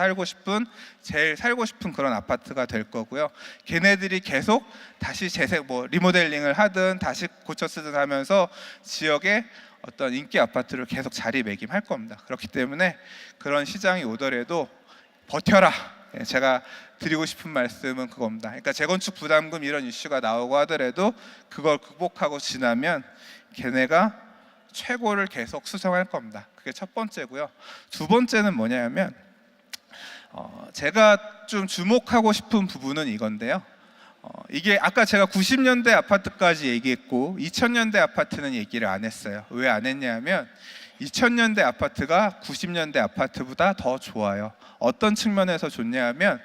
제일 살고 싶은 그런 아파트가 될 거고요. 걔네들이 계속 다시 리모델링을 하든 다시 고쳐 쓰든 하면서 지역에 어떤 인기 아파트를 계속 자리매김할 겁니다. 그렇기 때문에 그런 시장이 오더라도 버텨라. 제가 드리고 싶은 말씀은 그겁니다. 그러니까 재건축 부담금 이런 이슈가 나오고 하더라도 그걸 극복하고 지나면 걔네가 최고를 계속 수성할 겁니다. 그게 첫 번째고요. 두 번째는 뭐냐면 제가 좀 주목하고 싶은 부분은 이건데요. 이게 아까 제가 90년대 아파트까지 얘기했고 2000년대 아파트는 얘기를 안 했어요. 왜 안 했냐면 2000년대 아파트가 90년대 아파트보다 더 좋아요. 어떤 측면에서 좋냐면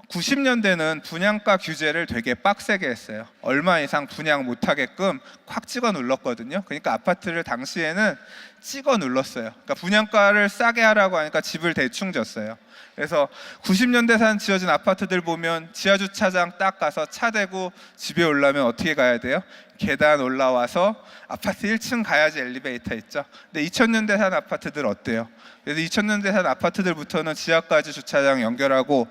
90년대는 분양가 규제를 되게 빡세게 했어요. 얼마 이상 분양 못하게끔 콱 찍어 눌렀거든요. 그러니까 아파트를 당시에는 찍어 눌렀어요. 그러니까 분양가를 싸게 하라고 하니까 집을 대충 졌어요. 그래서 90년대 산 지어진 아파트들 보면 지하 주차장 딱 가서 차 대고 집에 오려면 어떻게 가야 돼요? 계단 올라와서 아파트 1층 가야지 엘리베이터 있죠. 근데 2000년대 산 아파트들 어때요? 그래서 2000년대 산 아파트들부터는 지하까지 주차장 연결하고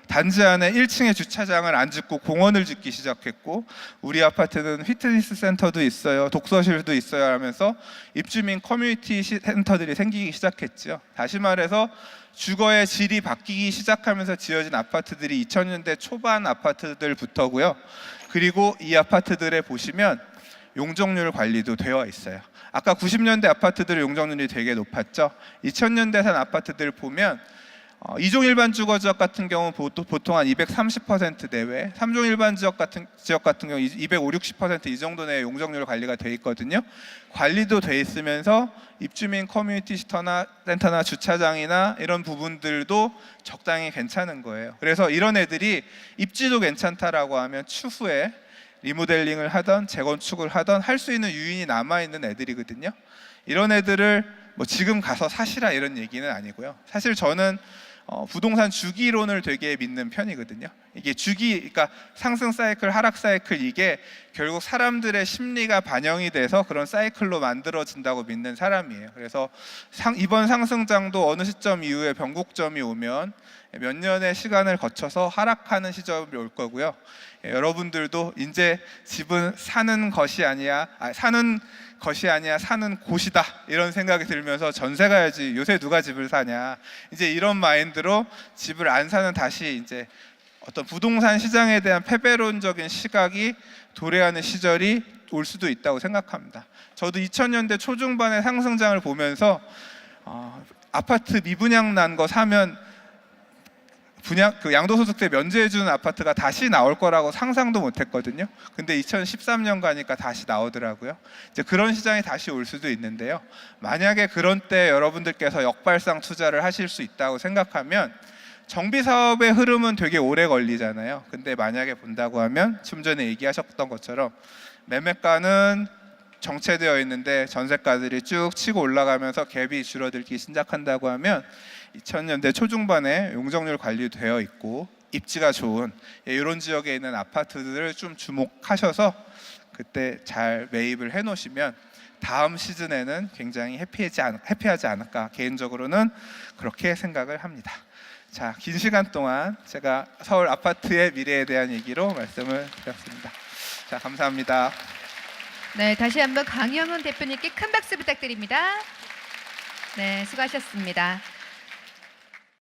단지 안에 1층에 주차장을 안 짓고 공원을 짓기 시작했고 우리 아파트는 피트니스 센터도 있어요. 독서실도 있어요 하면서 입주민 커뮤니티 센터들이 생기기 시작했죠. 다시 말해서 주거의 질이 바뀌기 시작하면서 지어진 아파트들이 2000년대 초반 아파트들부터고요. 그리고 이 아파트들에 보시면 용적률 관리도 되어 있어요. 아까 90년대 아파트들의 용적률이 되게 높았죠. 2000년대 산 아파트들 보면 2종 일반 주거 지역 같은 경우 보통 한 230% 내외, 3종 일반 지역 같은 경우 250, 60%이 정도 내에 용적률 관리가 돼 있거든요. 관리도 돼 있으면서 입주민 커뮤니티 센터나 주차장이나 이런 부분들도 적당히 괜찮은 거예요. 그래서 이런 애들이 입지도 괜찮다라고 하면 추후에 리모델링을 하던 재건축을 하던 할 수 있는 유인이 남아 있는 애들이거든요. 이런 애들을 지금 가서 사시라 이런 얘기는 아니고요. 사실 저는 부동산 주기론을 되게 믿는 편이거든요. 이게 그러니까 상승 사이클, 하락 사이클 이게 결국 사람들의 심리가 반영이 돼서 그런 사이클로 만들어진다고 믿는 사람이에요. 그래서 이번 상승장도 어느 시점 이후에 변곡점이 오면 몇 년의 시간을 거쳐서 하락하는 시점이 올 거고요. 여러분들도 이제 집은 사는 것이 아니야 사는 곳이다 이런 생각이 들면서 전세 가야지 요새 누가 집을 사냐 이제 이런 마인드로 집을 안 사는 다시 이제 어떤 부동산 시장에 대한 패배론적인 시각이 도래하는 시절이 올 수도 있다고 생각합니다. 저도 2000년대 초중반의 상승장을 보면서 아파트 미분양 난 거 사면 양도소득세 면제해주는 아파트가 다시 나올 거라고 상상도 못했거든요. 근데 2013년 가니까 다시 나오더라고요. 이제 그런 시장이 다시 올 수도 있는데요. 만약에 그런 때 여러분들께서 역발상 투자를 하실 수 있다고 생각하면 정비 사업의 흐름은 되게 오래 걸리잖아요. 근데 만약에 본다고 하면 좀 전에 얘기하셨던 것처럼 매매가는 정체되어 있는데 전세가들이 쭉 치고 올라가면서 갭이 줄어들기 시작한다고 하면 2000년대 초중반에 용적률 관리되어 있고 입지가 좋은 이런 지역에 있는 아파트들을 좀 주목하셔서 그때 잘 매입을 해놓으시면 다음 시즌에는 굉장히 해피하지 않을까 개인적으로는 그렇게 생각을 합니다. 자, 긴 시간 동안 제가 서울 아파트의 미래에 대한 얘기로 말씀을 드렸습니다. 자, 감사합니다. 네, 다시 한번 강영훈 대표님께 큰 박수 부탁드립니다. 네, 수고하셨습니다.